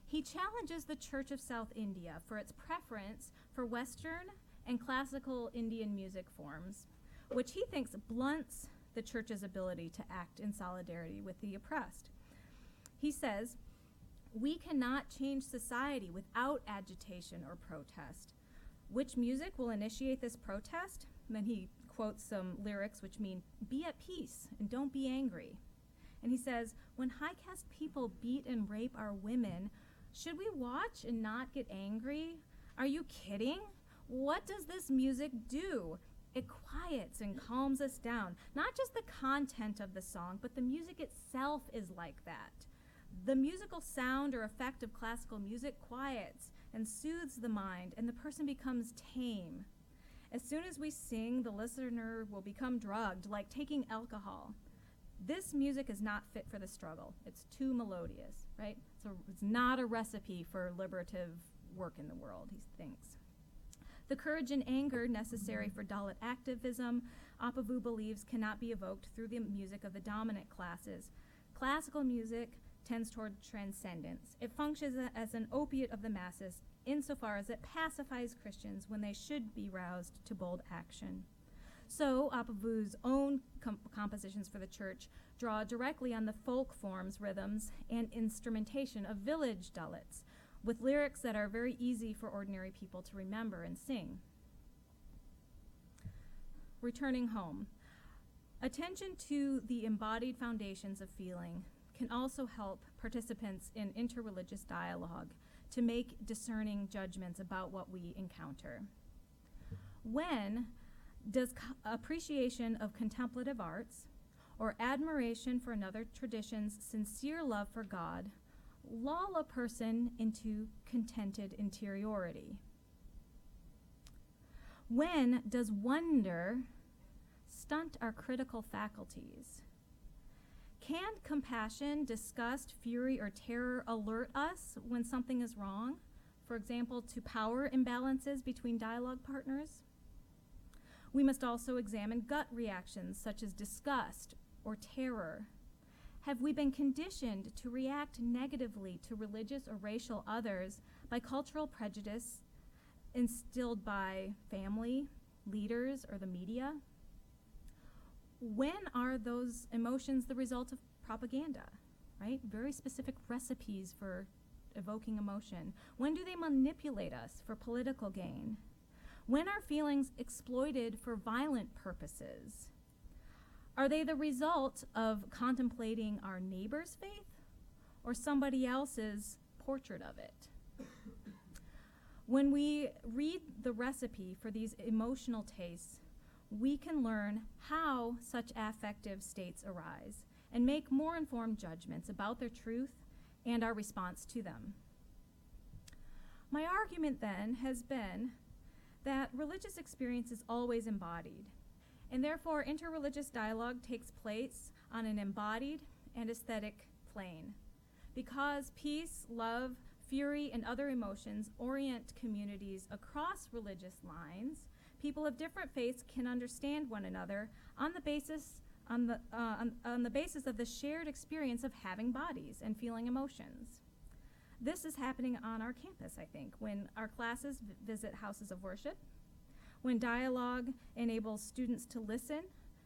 He challenges the Church of South India for its preference for Western and classical Indian music forms, which he thinks blunts the Church's ability to act in solidarity with the oppressed. He says, "We cannot change society without agitation or protest. Which music will initiate this protest?" And then he quotes some lyrics which mean, "Be at peace and don't be angry." And he says, "When high caste people beat and rape our women, should we watch and not get angry? Are you kidding? What does this music do? It quiets and calms us down. Not just the content of the song, but the music itself is like that. The musical sound or effect of classical music quiets and soothes the mind, and the person becomes tame. As soon as we sing, the listener will become drugged, like taking alcohol. This music is not fit for the struggle. It's too melodious, right? So it's not a recipe for liberative work in the world, he thinks. The courage and anger necessary for Dalit activism, Apavu believes, cannot be evoked through the music of the dominant classes. Classical music tends toward transcendence. It functions as an opiate of the masses insofar as it pacifies Christians when they should be roused to bold action. So Apavu's own compositions for the church draw directly on the folk forms, rhythms, and instrumentation of village Dalits, with lyrics that are very easy for ordinary people to remember and sing. Returning home. Attention to the embodied foundations of feeling can also help participants in interreligious dialogue to make discerning judgments about what we encounter. When does appreciation of contemplative arts or admiration for another tradition's sincere love for God lull a person into contented interiority? When does wonder stunt our critical faculties? Can compassion, disgust, fury, or terror alert us when something is wrong? For example, to power imbalances between dialogue partners? We must also examine gut reactions such as disgust or terror. Have we been conditioned to react negatively to religious or racial others by cultural prejudice instilled by family, leaders, or the media? When are those emotions the result of propaganda, right? Very specific recipes for evoking emotion. When do they manipulate us for political gain? When are feelings exploited for violent purposes? Are they the result of contemplating our neighbor's faith or somebody else's portrait of it? When we read the recipe for these emotional tastes, we can learn how such affective states arise and make more informed judgments about their truth and our response to them. My argument then has been that religious experience is always embodied, and therefore interreligious dialogue takes place on an embodied and aesthetic plane. Because peace, love, fury, and other emotions orient communities across religious lines, people of different faiths can understand one another on the basis of the shared experience of having bodies and feeling emotions. This is happening on our campus, I think, when our classes visit houses of worship, when dialogue enables students to listen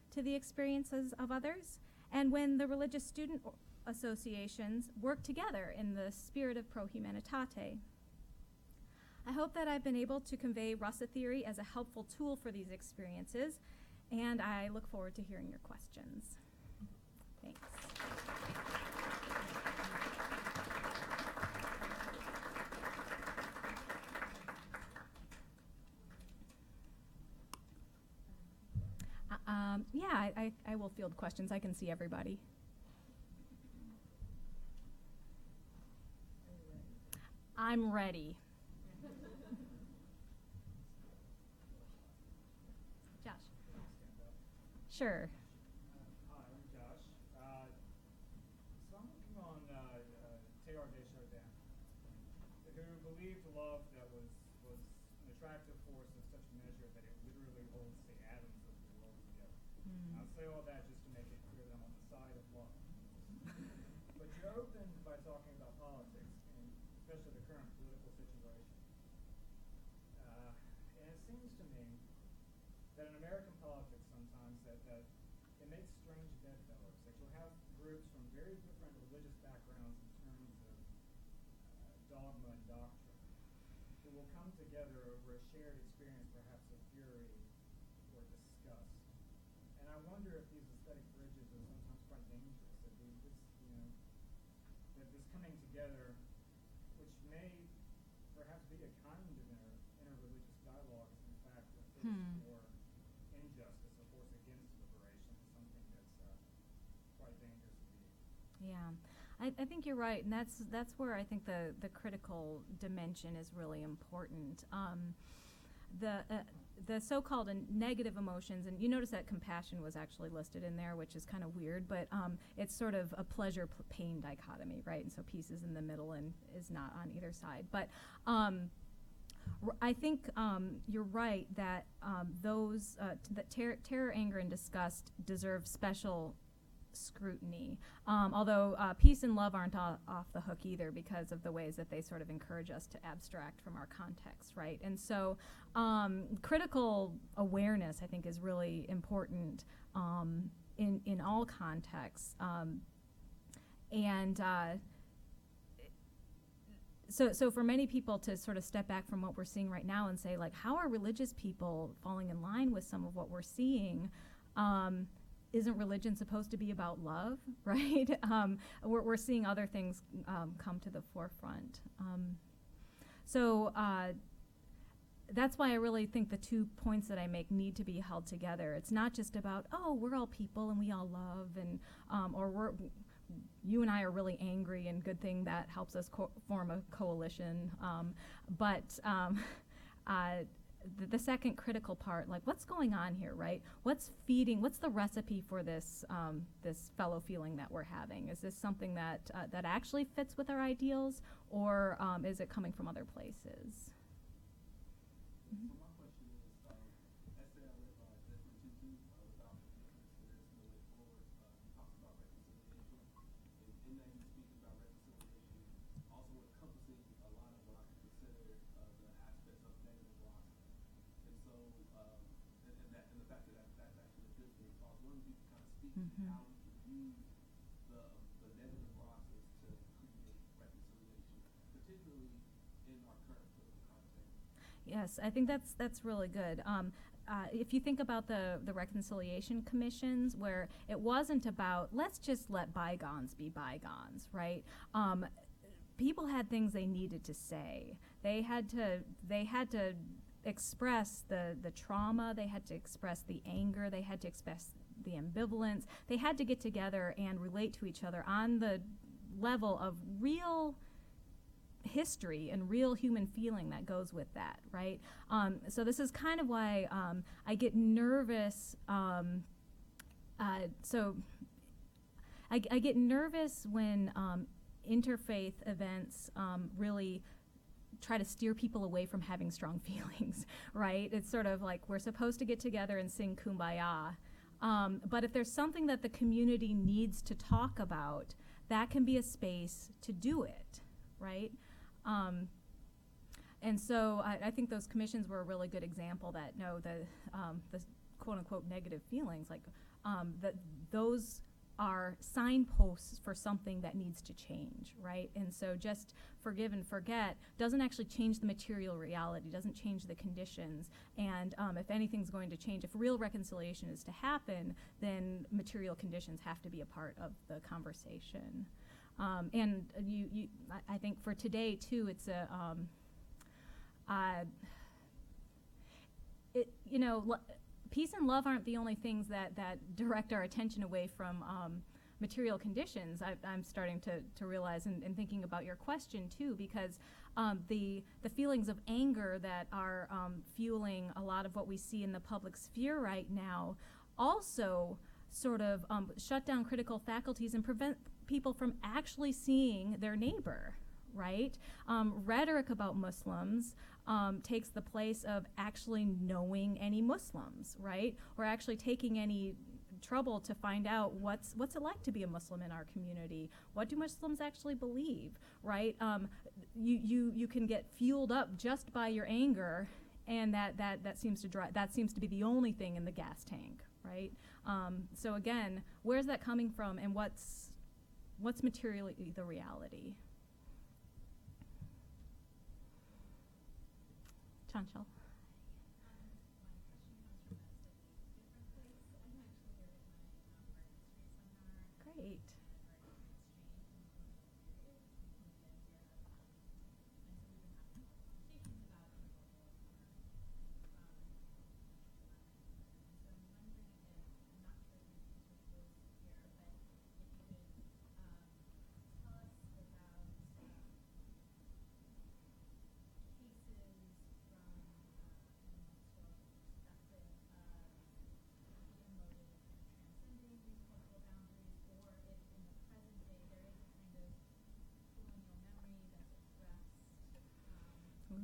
to the experiences of others, and when the religious student associations work together in the spirit of pro humanitate. I hope that I've been able to convey Russa Theory as a helpful tool for these experiences, and I look forward to hearing your questions. Thanks. Yeah, I will field questions. I can see everybody. I'm ready. Josh. Sure. Hi, I'm Josh. So I'm working on Theologies, who believed love that was an attractive force of such measure that it literally holds the atoms of the world together. I'll say all that just to make it clear that I'm on the side of love. But you opened by talking about politics, and especially the current political situation. And it seems to me that in American politics sometimes that it makes strange bedfellows, that you'll have groups from very different religious backgrounds in terms of dogma and doctrine who will come together over a shared experience, perhaps of fury or disgust. And I wonder if these aesthetic bridges are sometimes quite dangerous, that this coming together, which may perhaps be a kind of interreligious dialogue, is in fact a force for injustice, a force against liberation, something that's quite dangerous indeed. Yeah, I think you're right, and that's where I think the critical dimension is really important. The so-called negative emotions, and you notice that compassion was actually listed in there, which is kind of weird, but it's sort of a pleasure-pain dichotomy, right? And so peace is in the middle and is not on either side. But I think you're right that terror, anger, and disgust deserve special scrutiny, although peace and love aren't off the hook either because of the ways that they sort of encourage us to abstract from our context, right? And so critical awareness, I think, is really important in all contexts. So for many people to sort of step back from what we're seeing right now and say, like, how are religious people falling in line with some of what we're seeing? Isn't religion supposed to be about love, right? We're seeing other things come to the forefront. So that's why I really think the 2 points that I make need to be held together. It's not just about, oh, we're all people and we all love, and or you and I are really angry, and good thing that helps us form a coalition. The second critical part, like, what's going on here, right? What's the recipe for this this fellow feeling that we're having? Is this something that actually fits with our ideals, or is it coming from other places? So my question is, I say I live by Mm-hmm. How do you use the negative process to create reconciliation, particularly in our current political context? Yes, I think that's really good. If you think about the reconciliation commissions, where it wasn't about let's just let bygones be bygones, right? People had things they needed to say. They had to express the trauma. They had to express the anger. They had to express the ambivalence. They had to get together and relate to each other on the level of real history and real human feeling that goes with that, right? So this is kind of why I get nervous. So I get nervous when interfaith events really try to steer people away from having strong feelings, right? It's sort of like we're supposed to get together and sing Kumbaya. But if there's something that the community needs to talk about, that can be a space to do it, right? And so I think those commissions were a really good example that the quote-unquote negative feelings, like that those are signposts for something that needs to change, right? And so just forgive and forget doesn't actually change the material reality, doesn't change the conditions. And if anything's going to change, if real reconciliation is to happen, then material conditions have to be a part of the conversation. And I think for today too, it's peace and love aren't the only things that direct our attention away from material conditions. I'm starting to realize in thinking about your question too, because the feelings of anger that are fueling a lot of what we see in the public sphere right now also sort of shut down critical faculties and prevent people from actually seeing their neighbor, right? Rhetoric about Muslims takes the place of actually knowing any Muslims, right? Or actually taking any trouble to find out what's it like to be a Muslim in our community. What do Muslims actually believe, right? You can get fueled up just by your anger, and that seems to be the only thing in the gas tank, right? So again, where's that coming from, and what's materially the reality? Chanchal. Great.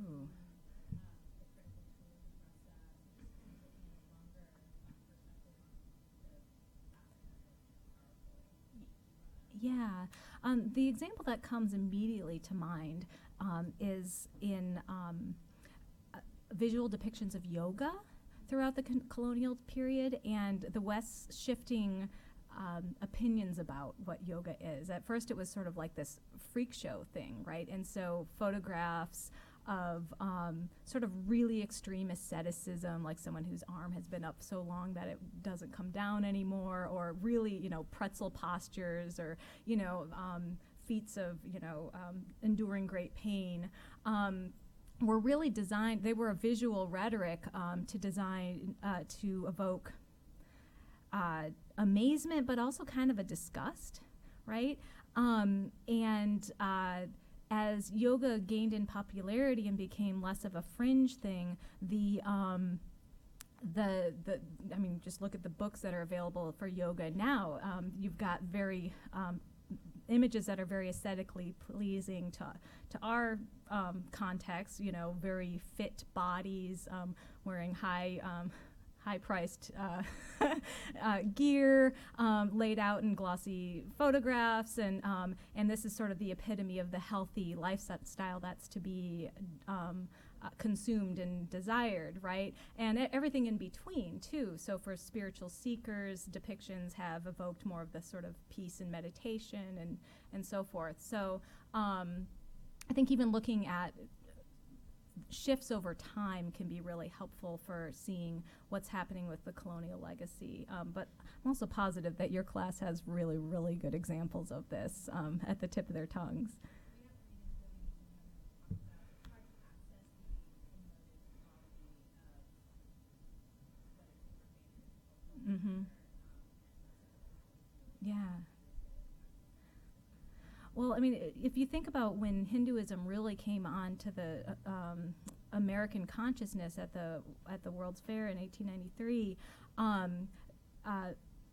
Ooh. Yeah. The example that comes immediately to mind is in visual depictions of yoga throughout the colonial period, and the West's shifting opinions about what yoga is. At first it was sort of like this freak show thing, right? And so photographs of sort of really extreme asceticism, like someone whose arm has been up so long that it doesn't come down anymore, or really, pretzel postures, or, feats of, enduring great pain, were really designed, they were a visual rhetoric to evoke amazement, but also kind of a disgust, right? As yoga gained in popularity and became less of a fringe thing, just look at the books that are available for yoga now. You've got very images that are very aesthetically pleasing to our context. Very fit bodies, wearing high-priced gear, laid out in glossy photographs, and this is sort of the epitome of the healthy lifestyle that's to be consumed and desired, right? And everything in between, too. So for spiritual seekers, depictions have evoked more of the sort of peace and meditation and so forth. So I think even looking at shifts over time can be really helpful for seeing what's happening with the colonial legacy. But I'm also positive that your class has really, really good examples of this at the tip of their tongues. Mm-hmm. Yeah. Well, I mean, if you think about when Hinduism really came on to the American consciousness at the World's Fair in 1893,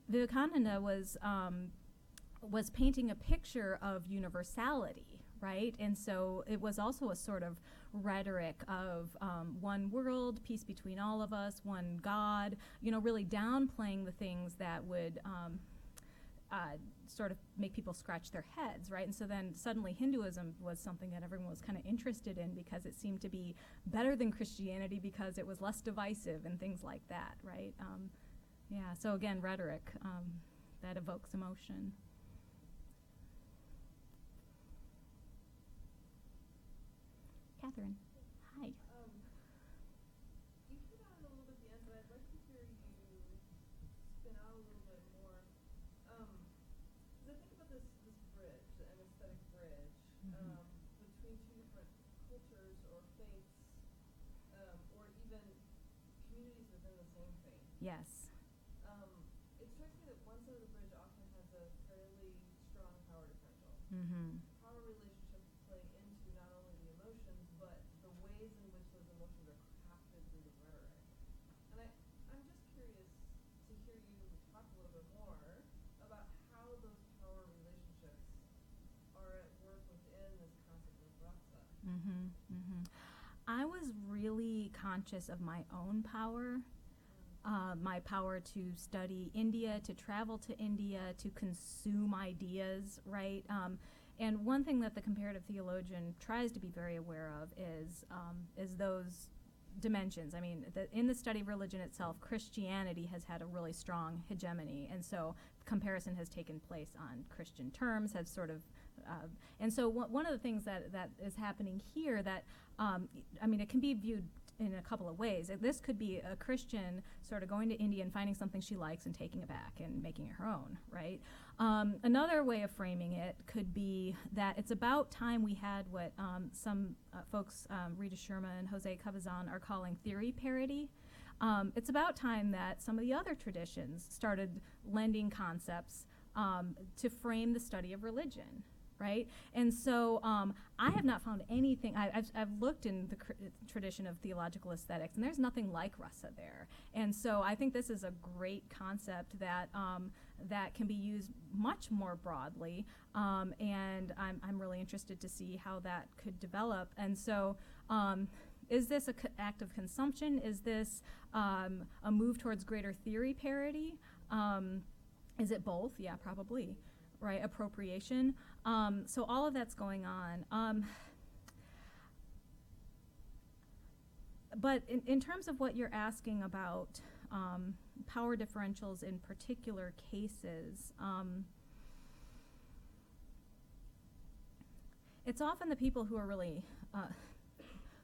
Vivekananda was painting a picture of universality, right? And so it was also a sort of rhetoric of one world, peace between all of us, one God, really downplaying the things that would sort of make people scratch their heads, right? And so then suddenly Hinduism was something that everyone was kind of interested in because it seemed to be better than Christianity because it was less divisive and things like that, right? Yeah, so again, rhetoric that evokes emotion. Catherine, hi. You hit on it a little bit at the end, but I'd like to hear you spin out a little bit more. Because I think about this bridge, an aesthetic bridge, between two different cultures or faiths, or even communities within the same faith. Yes. It strikes me that one side of the bridge often has a fairly strong power differential. Mm-hmm. Power relationships play into not only the emotions, but the ways in which those emotions are crafted through the rhetoric. And I'm just curious to hear you talk a little bit more about how those power relationships are at work within this concept of rasa. Mm-hmm. Mm-hmm. I was really conscious of my own power. My power to study India, to travel to India, to consume ideas, right? And one thing that the comparative theologian tries to be very aware of is those dimensions. I mean, in the study of religion itself, Christianity has had a really strong hegemony, and so comparison has taken place on Christian terms, has sort of, and so one of the things that is happening here that, I mean, it can be viewed in a couple of ways. This could be a Christian sort of going to India and finding something she likes and taking it back and making it her own, right? Another way of framing it could be that it's about time we had what some folks, Rita Sherma and Jose Cavazan, are calling theory parity. It's about time that some of the other traditions started lending concepts to frame the study of religion, right? And so I have not found anything. I've looked in the tradition of theological aesthetics, and there's nothing like Russa there. And so I think this is a great concept that that can be used much more broadly, and I'm really interested to see how that could develop. And so is this an act of consumption? Is this a move towards greater theory parity? Is it both? Yeah, probably. Right, appropriation. So all of that's going on. But in terms of what you're asking about power differentials in particular cases, it's often the people who are really,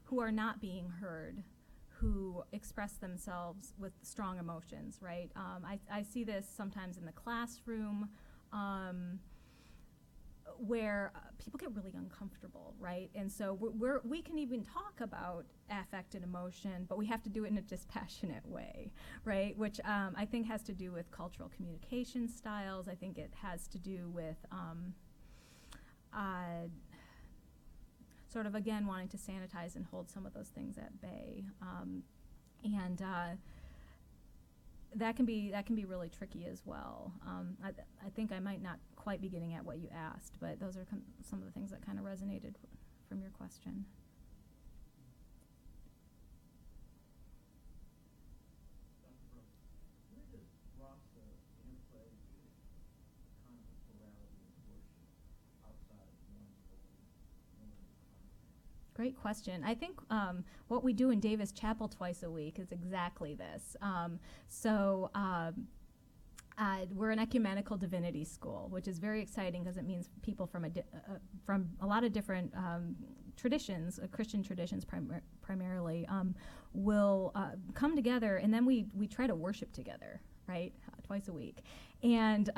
who are not being heard, who express themselves with strong emotions, right? I see this sometimes in the classroom, where people get really uncomfortable, right? And so we can even talk about affect and emotion, but we have to do it in a dispassionate way, right? Which I think has to do with cultural communication styles. I think it has to do with sort of, again, wanting to sanitize and hold some of those things at bay. And that can be really tricky as well. I think I might not quite be getting at what you asked, but those are some of the things that kind of resonated from your question. Where does Rasa interplay with kind of plurality of worship outside of one's own context? great question. I think what we do in Davis Chapel twice a week is exactly this. We're an ecumenical divinity school, which is very exciting because it means people from a lot of different traditions, Christian traditions primarily, will come together, and then we try to worship together, right, twice a week. And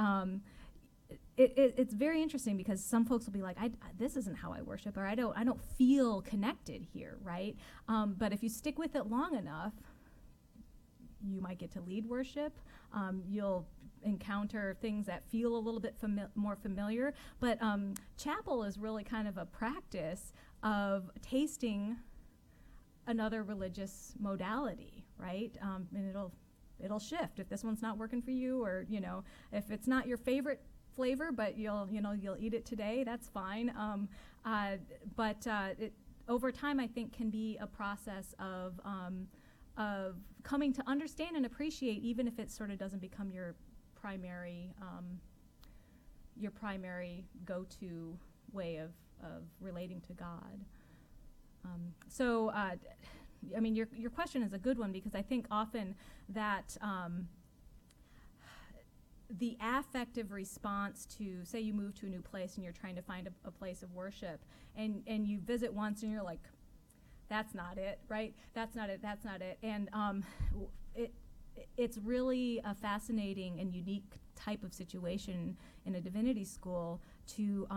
it's very interesting because some folks will be like, this isn't how I worship, or I don't feel connected here, right? But if you stick with it long enough, you might get to lead worship. You'll encounter things that feel a little bit more familiar. But chapel is really kind of a practice of tasting another religious modality, right? And it'll shift if this one's not working for you, or if it's not your favorite flavor, but you'll eat it today. That's fine. But it over time, I think, can be a process of coming to understand and appreciate, even if it sort of doesn't become your primary go-to way of relating to God. I mean, your question is a good one, because I think often that the affective response to, say you move to a new place and you're trying to find a place of worship, and you visit once and you're like, that's not it, right? That's not it. And it's really a fascinating and unique type of situation in a divinity school to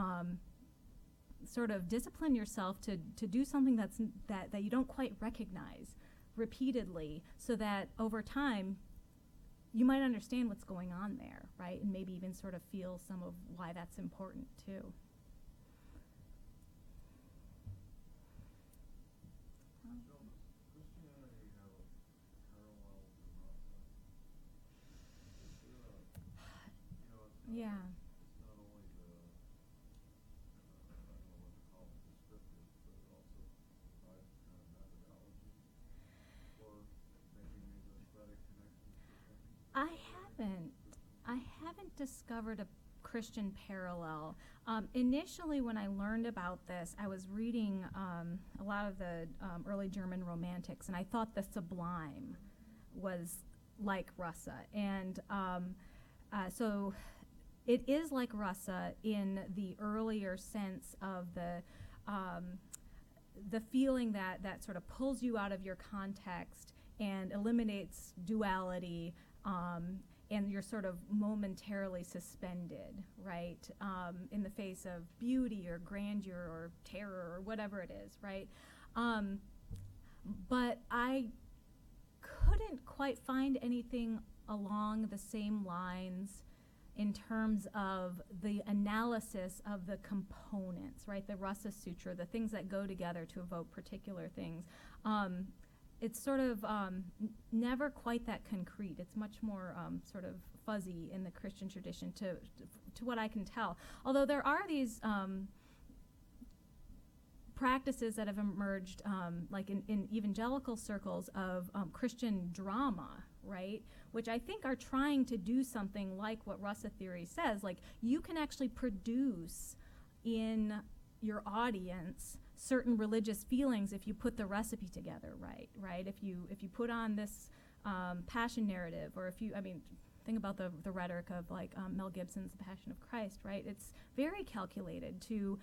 sort of discipline yourself to do something that you don't quite recognize repeatedly, so that over time you might understand what's going on there, right? And maybe even sort of feel some of why that's important too. Yeah. It's not only the, I don't know what to call it, descriptive, but it also provides kind of methodology for making these aesthetic connections. I haven't discovered a Christian parallel. Initially, when I learned about this, I was reading a lot of the early German romantics, and I thought the sublime was like Russa. And so it is like Russa in the earlier sense of the feeling that sort of pulls you out of your context and eliminates duality, and you're sort of momentarily suspended, right, in the face of beauty or grandeur or terror or whatever it is, right? But I couldn't quite find anything along the same lines in terms of the analysis of the components, right? The Russa Sutra, the things that go together to evoke particular things. It's sort of never quite that concrete. It's much more sort of fuzzy in the Christian tradition to what I can tell. Although there are these practices that have emerged, like in evangelical circles of Christian drama, right? Which I think are trying to do something like what Russa Theory says. Like, you can actually produce in your audience certain religious feelings if you put the recipe together right? If you put on this passion narrative, or think about the rhetoric of like Mel Gibson's The Passion of Christ, right? It's very calculated to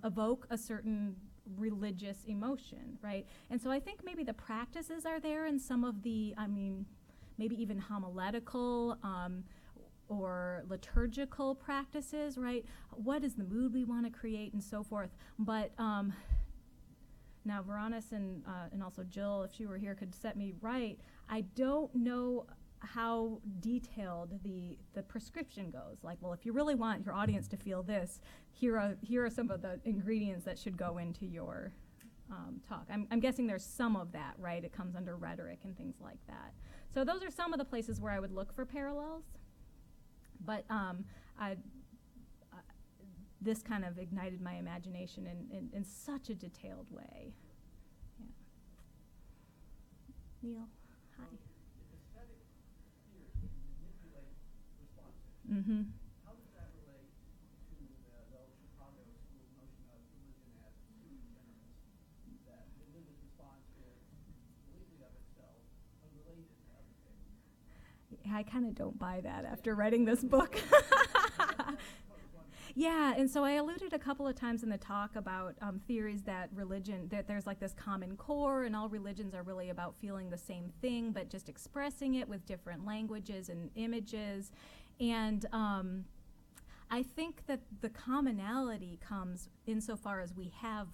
evoke a certain religious emotion, right? And so I think maybe the practices are there in some of the, maybe even homiletical or liturgical practices, right? What is the mood we want to create and so forth. But now Veronis and also Jill, if she were here, could set me right. I don't know how detailed the prescription goes. Like, well, if you really want your audience to feel this, here are some of the ingredients that should go into your talk. I'm guessing there's some of that, right? It comes under rhetoric and things like that. So those are some of the places where I would look for parallels. But this kind of ignited my imagination in such a detailed way. Yeah. Neil, hi. Aesthetic theory manipulate responses. Mm-hmm. How does that relate to the old Chicago school notion of religion as pseudo-generous? I kind of don't buy that after writing this book. Yeah, and so I alluded a couple of times in the talk about theories that that there's like this common core, and all religions are really about feeling the same thing, but just expressing it with different languages and images. And I think that the commonality comes insofar as we have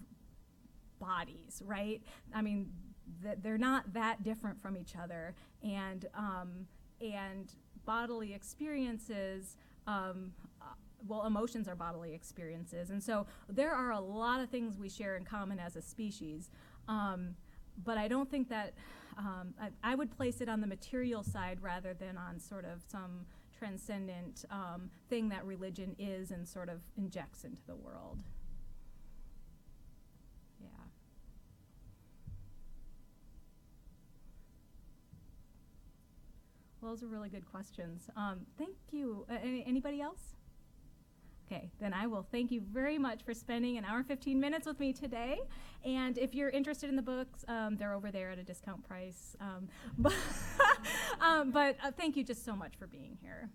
bodies, right? I mean, they're not that different from each other, and bodily experiences. Well, emotions are bodily experiences, and so there are a lot of things we share in common as a species, but I don't think that I would place it on the material side rather than on sort of some transcendent thing that religion is and sort of injects into the world. Yeah. Well, those are really good questions. Thank you. Anybody else? Okay, then I will thank you very much for spending an hour and 15 minutes with me today. And if you're interested in the books, they're over there at a discount price. But thank you just so much for being here.